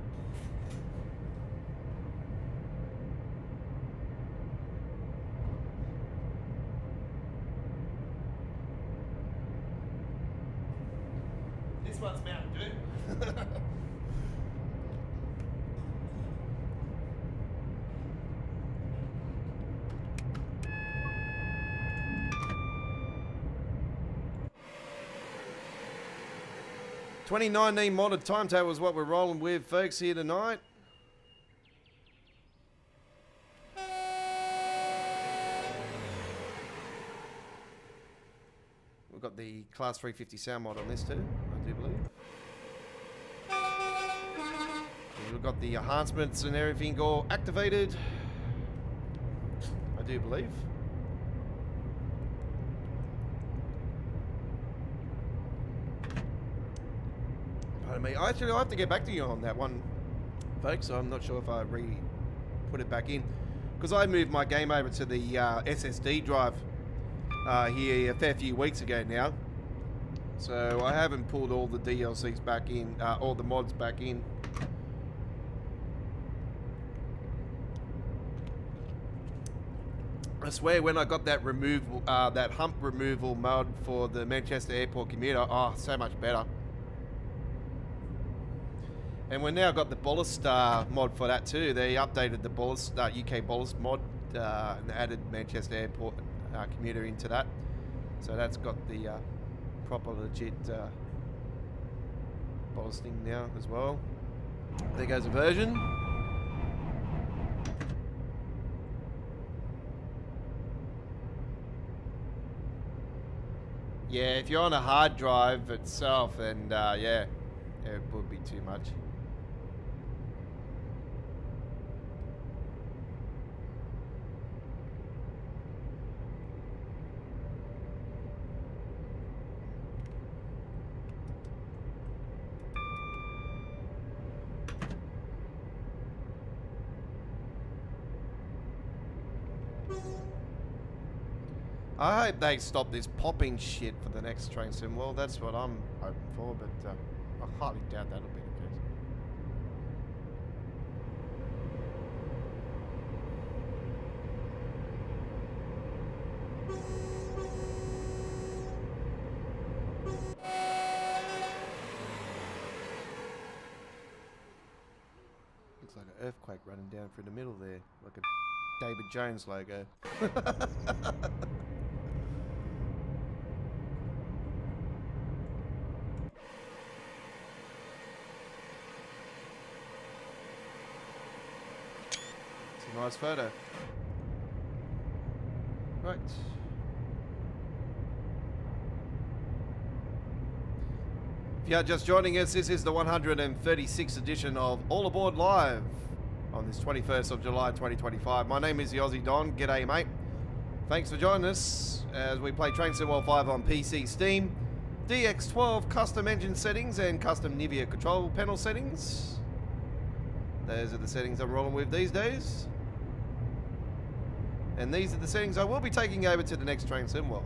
S1: This one's Mountain Dew. 2019 modded timetable is what we're rolling with, folks, here tonight. We've got the Class 350 sound mod on this too, I do believe. We've got the enhancements and everything all activated, I do believe. Actually, I'll have to get back to you on that one, folks. I'm not sure if I put it back in, because I moved my game over to the SSD drive here a fair few weeks ago now. So I haven't pulled all the DLCs back in, all the mods back in. I swear, when I got that removal, that hump removal mod for the Manchester Airport commuter, oh, so much better. And we've now got the Ballast mod for that too. They updated the Ballast, UK Ballast mod and added Manchester Airport commuter into that. So that's got the proper legit ballasting now as well. There goes a version. Yeah, if you're on a hard drive itself, then yeah, it would be too much. I hope they stop this popping shit for the next train sim. Well, that's what I'm hoping for, but I highly doubt that'll be the case. Looks like an earthquake running down through the middle there, like a David Jones logo. Nice photo. Right. If you are just joining us, this is the 136th edition of All Aboard Live on this 21st of July 2025. My name is the Aussie Don. G'day, mate. Thanks for joining us as we play Train Sim World 5 on PC, Steam, DX12 custom engine settings and custom Nivea control panel settings. Those are the settings I'm rolling with these days. And these are the settings I will be taking over to the next Train Sim World.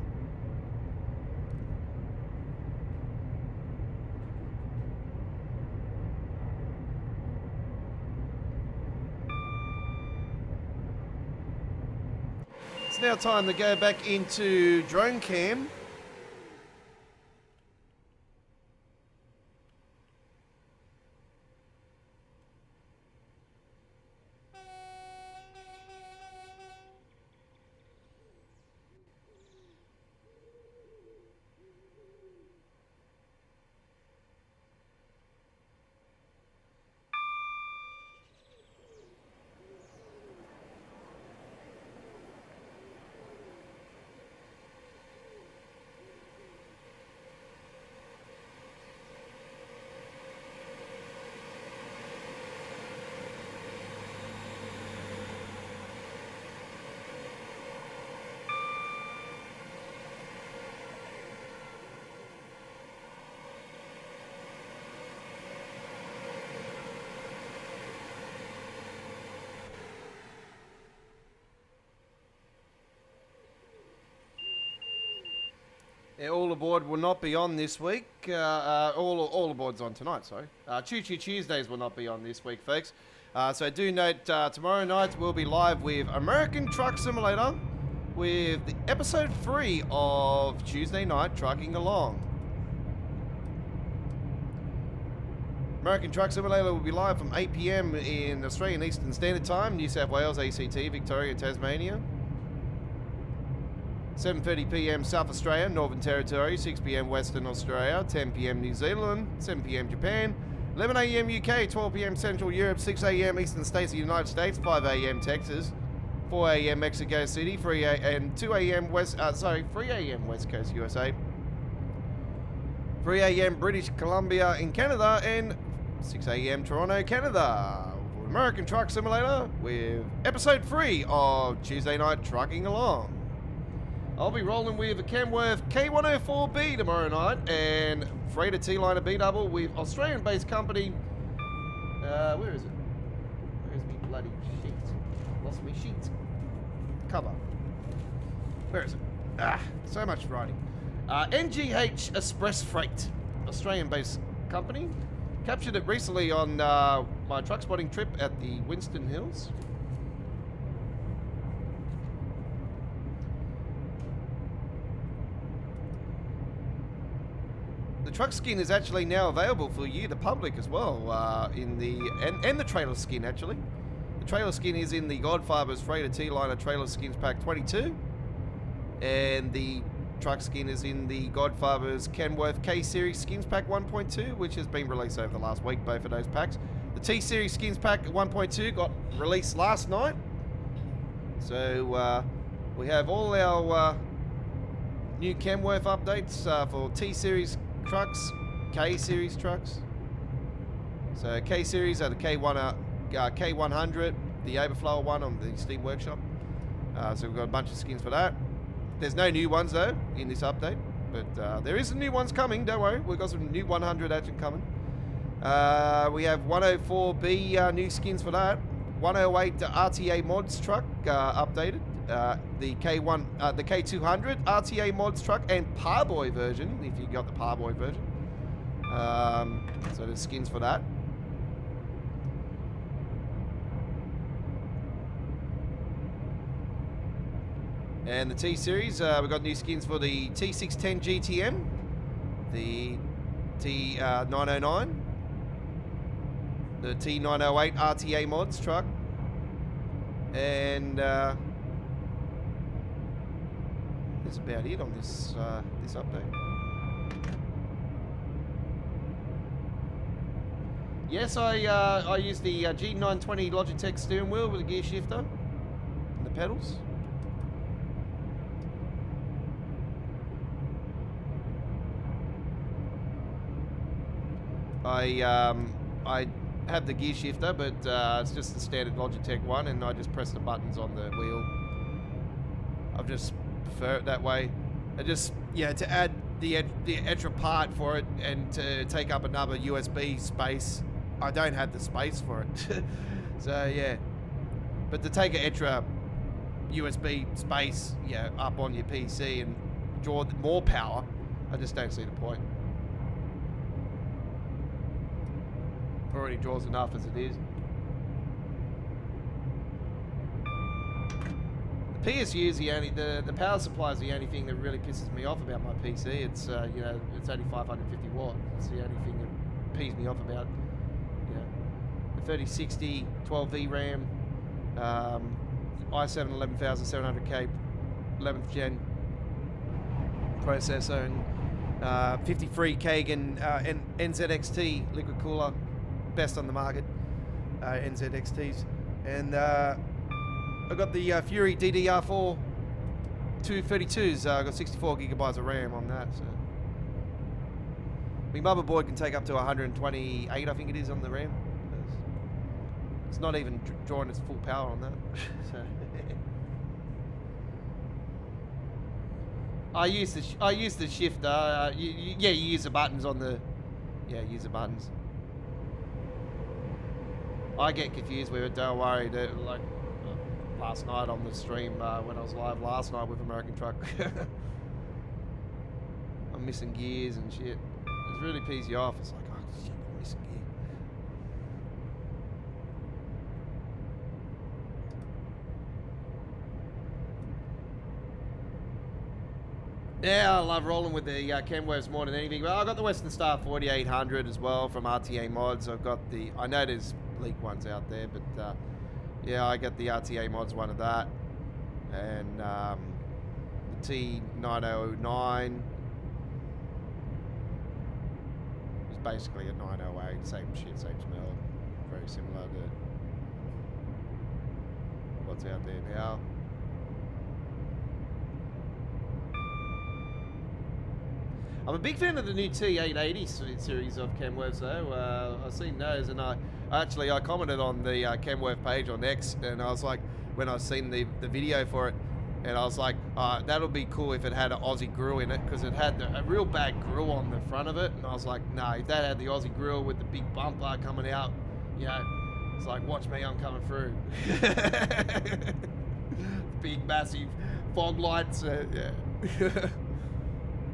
S1: It's now time to go back into drone cam. Yeah, All Aboard will not be on this week. All Aboard's on tonight, sorry. Choo Choo Tuesdays will not be on this week, folks. So do note, tomorrow night we'll be live with American Truck Simulator with the episode 3 of Tuesday Night Trucking Along. American Truck Simulator will be live from 8 PM in Australian Eastern Standard Time, New South Wales, ACT, Victoria, Tasmania. 7:30 PM South Australia, Northern Territory, 6 PM Western Australia, 10 PM New Zealand, 7 PM Japan, 11 AM UK, 12 PM Central Europe, 6 AM Eastern States of the United States, 5 AM Texas, 4 AM Mexico City, 3 AM 2 AM 3 AM West Coast USA, 3 AM British Columbia in Canada, and 6 AM Toronto, Canada. American Truck Simulator with episode 3 of Tuesday Night Trucking Along. I'll be rolling with a Kenworth K104B tomorrow night and Freighter T-Liner B-Double with Australian-based company. Where is it? Where's me bloody sheet? Lost me sheet. Cover. Where is it? So much writing. NGH Express Freight, Australian-based company. Captured it recently on my truck spotting trip at the Winston Hills. The truck skin is actually now available for you, the public, as well, in the and the trailer skin actually. The trailer skin is in the Godfather's Freighter T-Liner Trailer Skins Pack 22, and the truck skin is in the Godfather's Kenworth K-Series Skins Pack 1.2, which has been released over the last week, both of those packs. The T-Series Skins Pack 1.2 got released last night, so we have all our new Kenworth updates for T-Series trucks, K-Series trucks. So K-Series are the K100, the Overflower one on the Steam Workshop. So we've got a bunch of skins for that. There's no new ones though in this update, but there is some new ones coming. Don't worry, we've got some new 100 action coming. We have 104B new skins for that. 108 RTA mods truck updated. The K1, the K200 RTA mods truck and Parboy version, if you got the Parboy version. So there's skins for that. And the T-Series, we've got new skins for the T610 GTM, the T909, the T908 RTA mods truck, and that's about it on this this update. Yes, I used the G920 Logitech steering wheel with a gear shifter and the pedals. I have the gear shifter, but it's just the standard Logitech one, and I just press the buttons on the wheel. I just prefer it that way. I just, yeah, to add the extra part for it and to take up another USB space, I don't have the space for it. So yeah, but to take an extra USB space, yeah, up on your PC and draw more power, I just don't see the point. Already draws enough as it is. The PSU is the only, the power supply is the only thing that really pisses me off about my PC. It's you know, it's only 550 watt. It's the only thing that pees me off about. You know, the 3060 12V RAM, i7 11700K 11th gen processor, and 53 Kagan NZXT liquid cooler. Best on the market, NZXTs, and I got the Fury DDR4 232s. I got 64 gigabytes of RAM on that. So my motherboard can take up to 128, I think it is, on the RAM. It's not even drawing its full power on that. So I use the shifter. Yeah, you use the buttons on the. Yeah, use the buttons. I get confused with it, don't worry. Like last night on the stream, when I was live last night with American Truck, I'm missing gears and shit. It really pees you off. It's like, oh shit, I'm missing gear. Yeah, I love rolling with the Kenworths more than anything. Well, I got the Western Star 4800 as well from RTA Mods. I've got the, I know there's leak ones out there, but yeah, I got the RTA Mods one of that, and the T909 is basically a 908, same shit, same smell, very similar to what's out there now. I'm a big fan of the new T880 series of Kenworths though. I've seen those, and I commented on the Kenworth page on X, and I was like, when I seen the video for it, and I was like, that'll be cool if it had an Aussie grill in it, because it had a real bad grill on the front of it, and I was like, nah, if that had the Aussie grill with the big bumper coming out, you know, it's like, watch me, I'm coming through. Big, massive fog lights, yeah.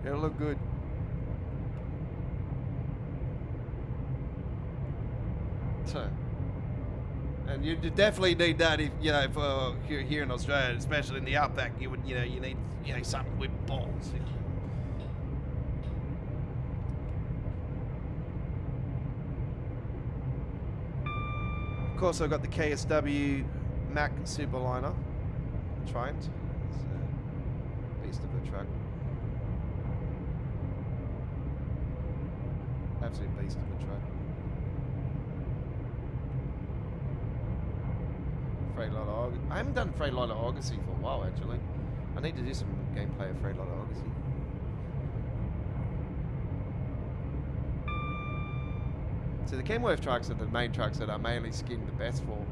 S1: It'll look good. So, and you definitely need that if, you know, for here in Australia, especially in the outback, you would, you know, you need, you know, something with balls. You know. Of course, I've got the KSW Mac Superliner trained. It's a beast of a truck. Absolute beast of a truck. I haven't done Freight Lighter Argosy for a while, actually. I need to do some gameplay of Freight Lighter Argosy. So the Kenworth trucks are the main trucks that are mainly skinned the best for.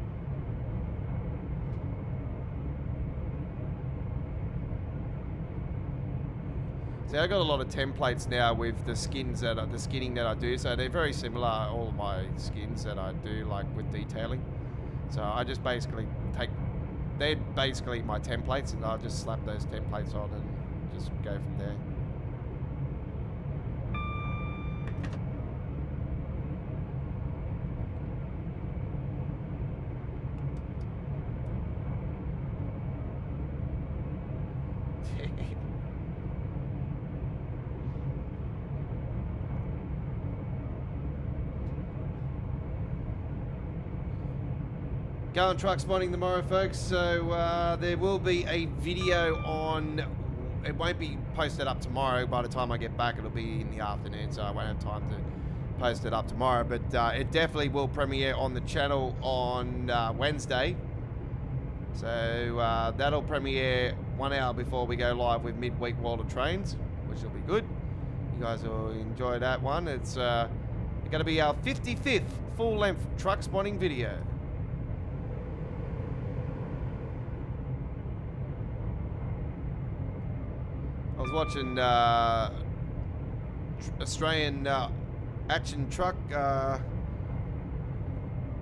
S1: See, I got a lot of templates now with the skins that the skinning that I do. So they're very similar, all of my skins that I do, like with detailing. So I just basically they're basically my templates, and I'll just slap those templates on and just go from there. Going truck spotting tomorrow, folks. So there will be a video on. It won't be posted up tomorrow. By the time I get back, it'll be in the afternoon, so I won't have time to post it up tomorrow. But it definitely will premiere on the channel on Wednesday. So that'll premiere 1 hour before we go live with midweek World of Trains, which will be good. You guys will enjoy that one. It's going to be our 55th full-length truck spotting video. I was watching Australian action truck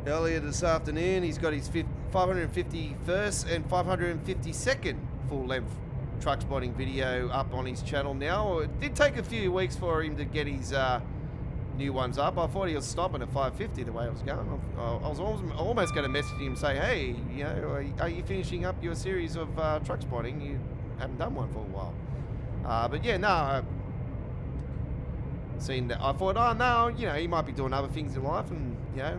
S1: earlier this afternoon. He's got his 551st and 552nd full-length truck spotting video up on his channel now. It did take a few weeks for him to get his new ones up. I thought he was stopping at 550 the way it was going. I was almost going to message him and say, hey, you know, are you finishing up your series of truck spotting? You haven't done one for a while. But yeah, no, seen that. I thought, oh no, you know, he might be doing other things in life, and you know,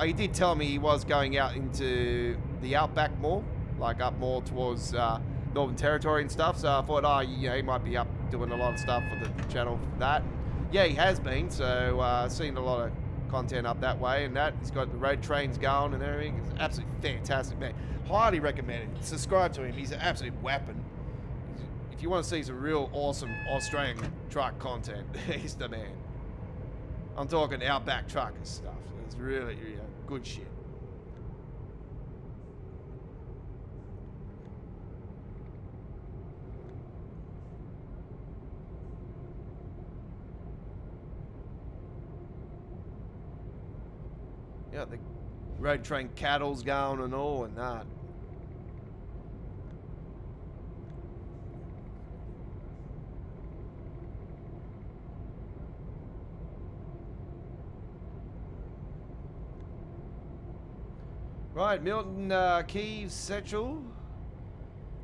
S1: he did tell me he was going out into the outback more, like up more towards Northern Territory and stuff. So I thought, oh, you know, he might be up doing a lot of stuff for the channel for that. Yeah, he has been. So seen a lot of content up that way, and that he's got the road trains going and everything. It's absolutely fantastic, man. Highly recommended. Subscribe to him. He's an absolute weapon. If you want to see some real awesome Australian truck content, he's the man. I'm talking outback truck and stuff. It's really, you know, good shit. Yeah, the road train cattle's going and all and that. Right, Milton Keyes, Satchel.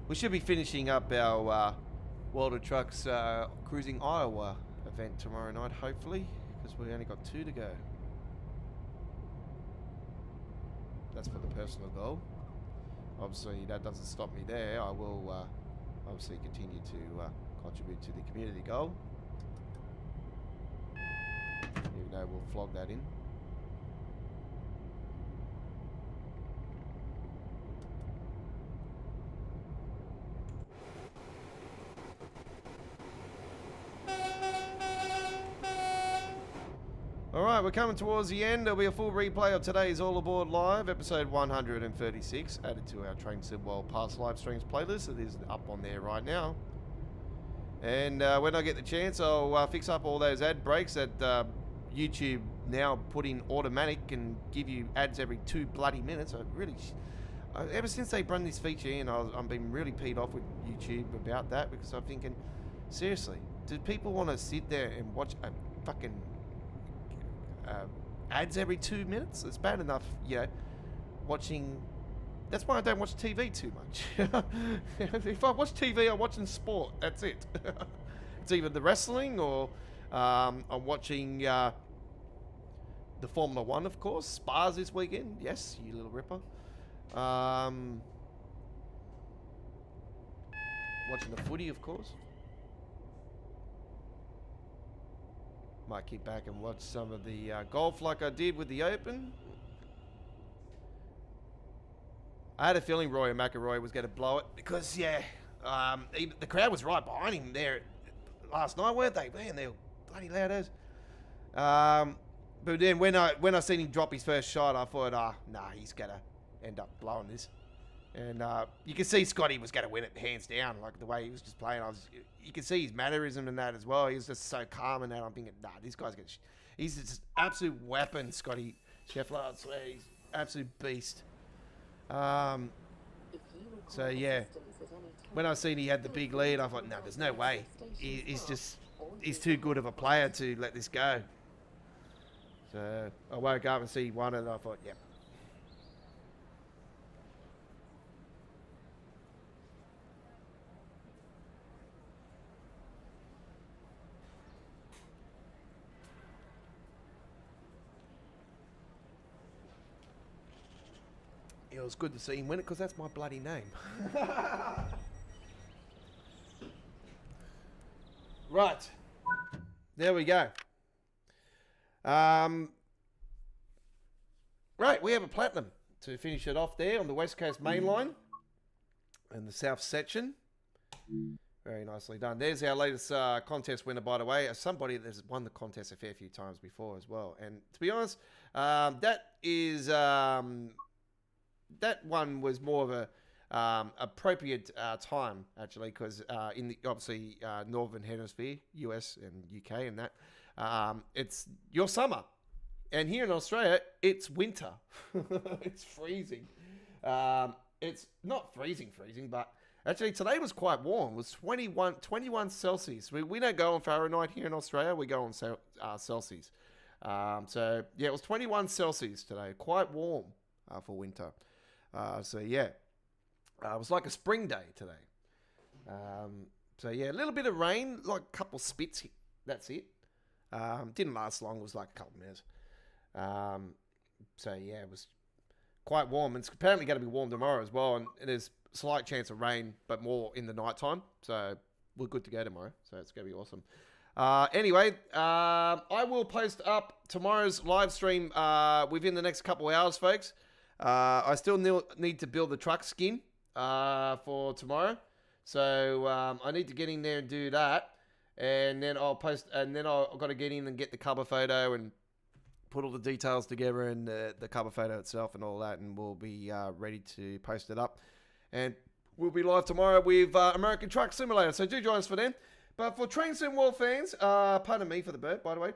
S1: We should be finishing up our World of Trucks Cruising Iowa event tomorrow night, hopefully, because we only got 2 to go. That's for the personal goal. Obviously, that doesn't stop me there. I will obviously continue to contribute to the community goal, even though we'll flog that in. Alright, we're coming towards the end. There'll be a full replay of today's All Aboard Live, episode 136, added to our Train Sim World past live streams playlist. It is up on there right now. And when I get the chance, I'll fix up all those ad breaks that YouTube now put in automatic and give you ads every 2 bloody minutes. Ever since they run this feature in, I've been really peed off with YouTube about that, because I'm thinking, seriously, do people want to sit there and watch a fucking ads every 2 minutes? It's bad enough, you know, watching. That's why I don't watch TV too much. If I watch TV, I'm watching sport. That's it. It's either the wrestling or I'm watching the Formula One, of course. Spas this weekend. Yes, you little ripper. Watching the footy, of course. Might kick back and watch some of the golf like I did with the Open. I had a feeling Roy McIlroy was going to blow it because, yeah, the crowd was right behind him there last night, weren't they? Man, they were bloody loud as. But then when I seen him drop his first shot, I thought, nah, he's gonna end up blowing this. And you can see Scotty was gonna win it hands down, like the way he was just playing. You can see his mannerism in that as well. He was just so calm in that. I'm thinking, nah, this guy's gonna. He's just absolute weapon, Scotty Scheffler. I swear, he's absolute beast. So yeah, when I seen he had the big lead, I thought, no, there's no way. He's too good of a player to let this go. So I woke up and see he won it, and I thought, yep. It was good to see him win it because that's my bloody name. Right. There we go. Right, we have a platinum to finish it off there on the West Coast main line and the South section. Very nicely done. There's our latest contest winner, by the way. Somebody that's won the contest a fair few times before as well. And to be honest, that is... that one was more of a appropriate time, actually, because in the obviously Northern Hemisphere, US and UK and that, it's your summer. And here in Australia, it's winter. It's freezing. It's not freezing, but actually today was quite warm. It was 21 Celsius. We don't go on Fahrenheit here in Australia. We go on Celsius. So, yeah, it was 21 Celsius today. Quite warm for winter. So yeah, it was like a spring day today. So yeah, a little bit of rain, like a couple spits. That's it. Didn't last long. It was like a couple minutes. So yeah, it was quite warm. And it's apparently going to be warm tomorrow as well. And there's a slight chance of rain, but more in the night time. So we're good to go tomorrow. So it's going to be awesome. Anyway, I will post up tomorrow's live stream within the next couple of hours, folks. I still need to build the truck skin for tomorrow. So I need to get in there and do that. And then I'll post, and then I've got to get in and get the cover photo and put all the details together and the cover photo itself and all that. And we'll be ready to post it up. And we'll be live tomorrow with American Truck Simulator. So do join us for them. But for Train Sim World fans, pardon me for the burp, by the way,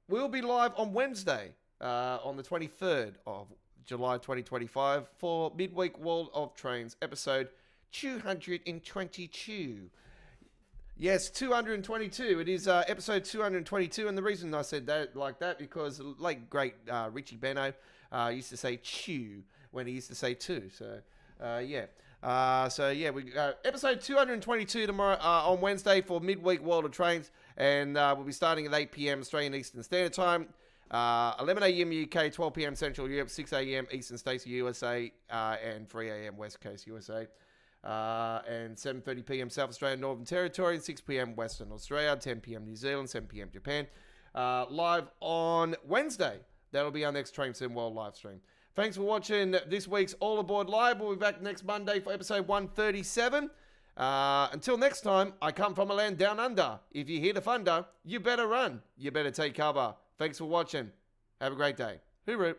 S1: we'll be live on Wednesday. On the 23rd of July 2025 for Midweek World of Trains episode 222. Yes, 222. It is episode 222, and the reason I said that like that because like great Richie Benno used to say chew when he used to say two. So yeah. We episode 222 tomorrow on Wednesday for Midweek World of Trains, and we'll be starting at 8 p.m. Australian Eastern Standard Time. 11 a.m. UK, 12 p.m. Central Europe, 6 a.m. Eastern States USA, and 3 a.m. West Coast USA, and 7:30 p.m. South Australia, Northern Territory, and 6 p.m. Western Australia, 10 p.m. New Zealand, 7 p.m. Japan. Live on Wednesday. That'll be our next Train Sim World live stream. Thanks for watching this week's All Aboard Live. We'll be back next Monday for episode 137. Until next time, I come from a land down under. If you hear the thunder, you better run. You better take cover. Thanks for watching. Have a great day. Hooroo.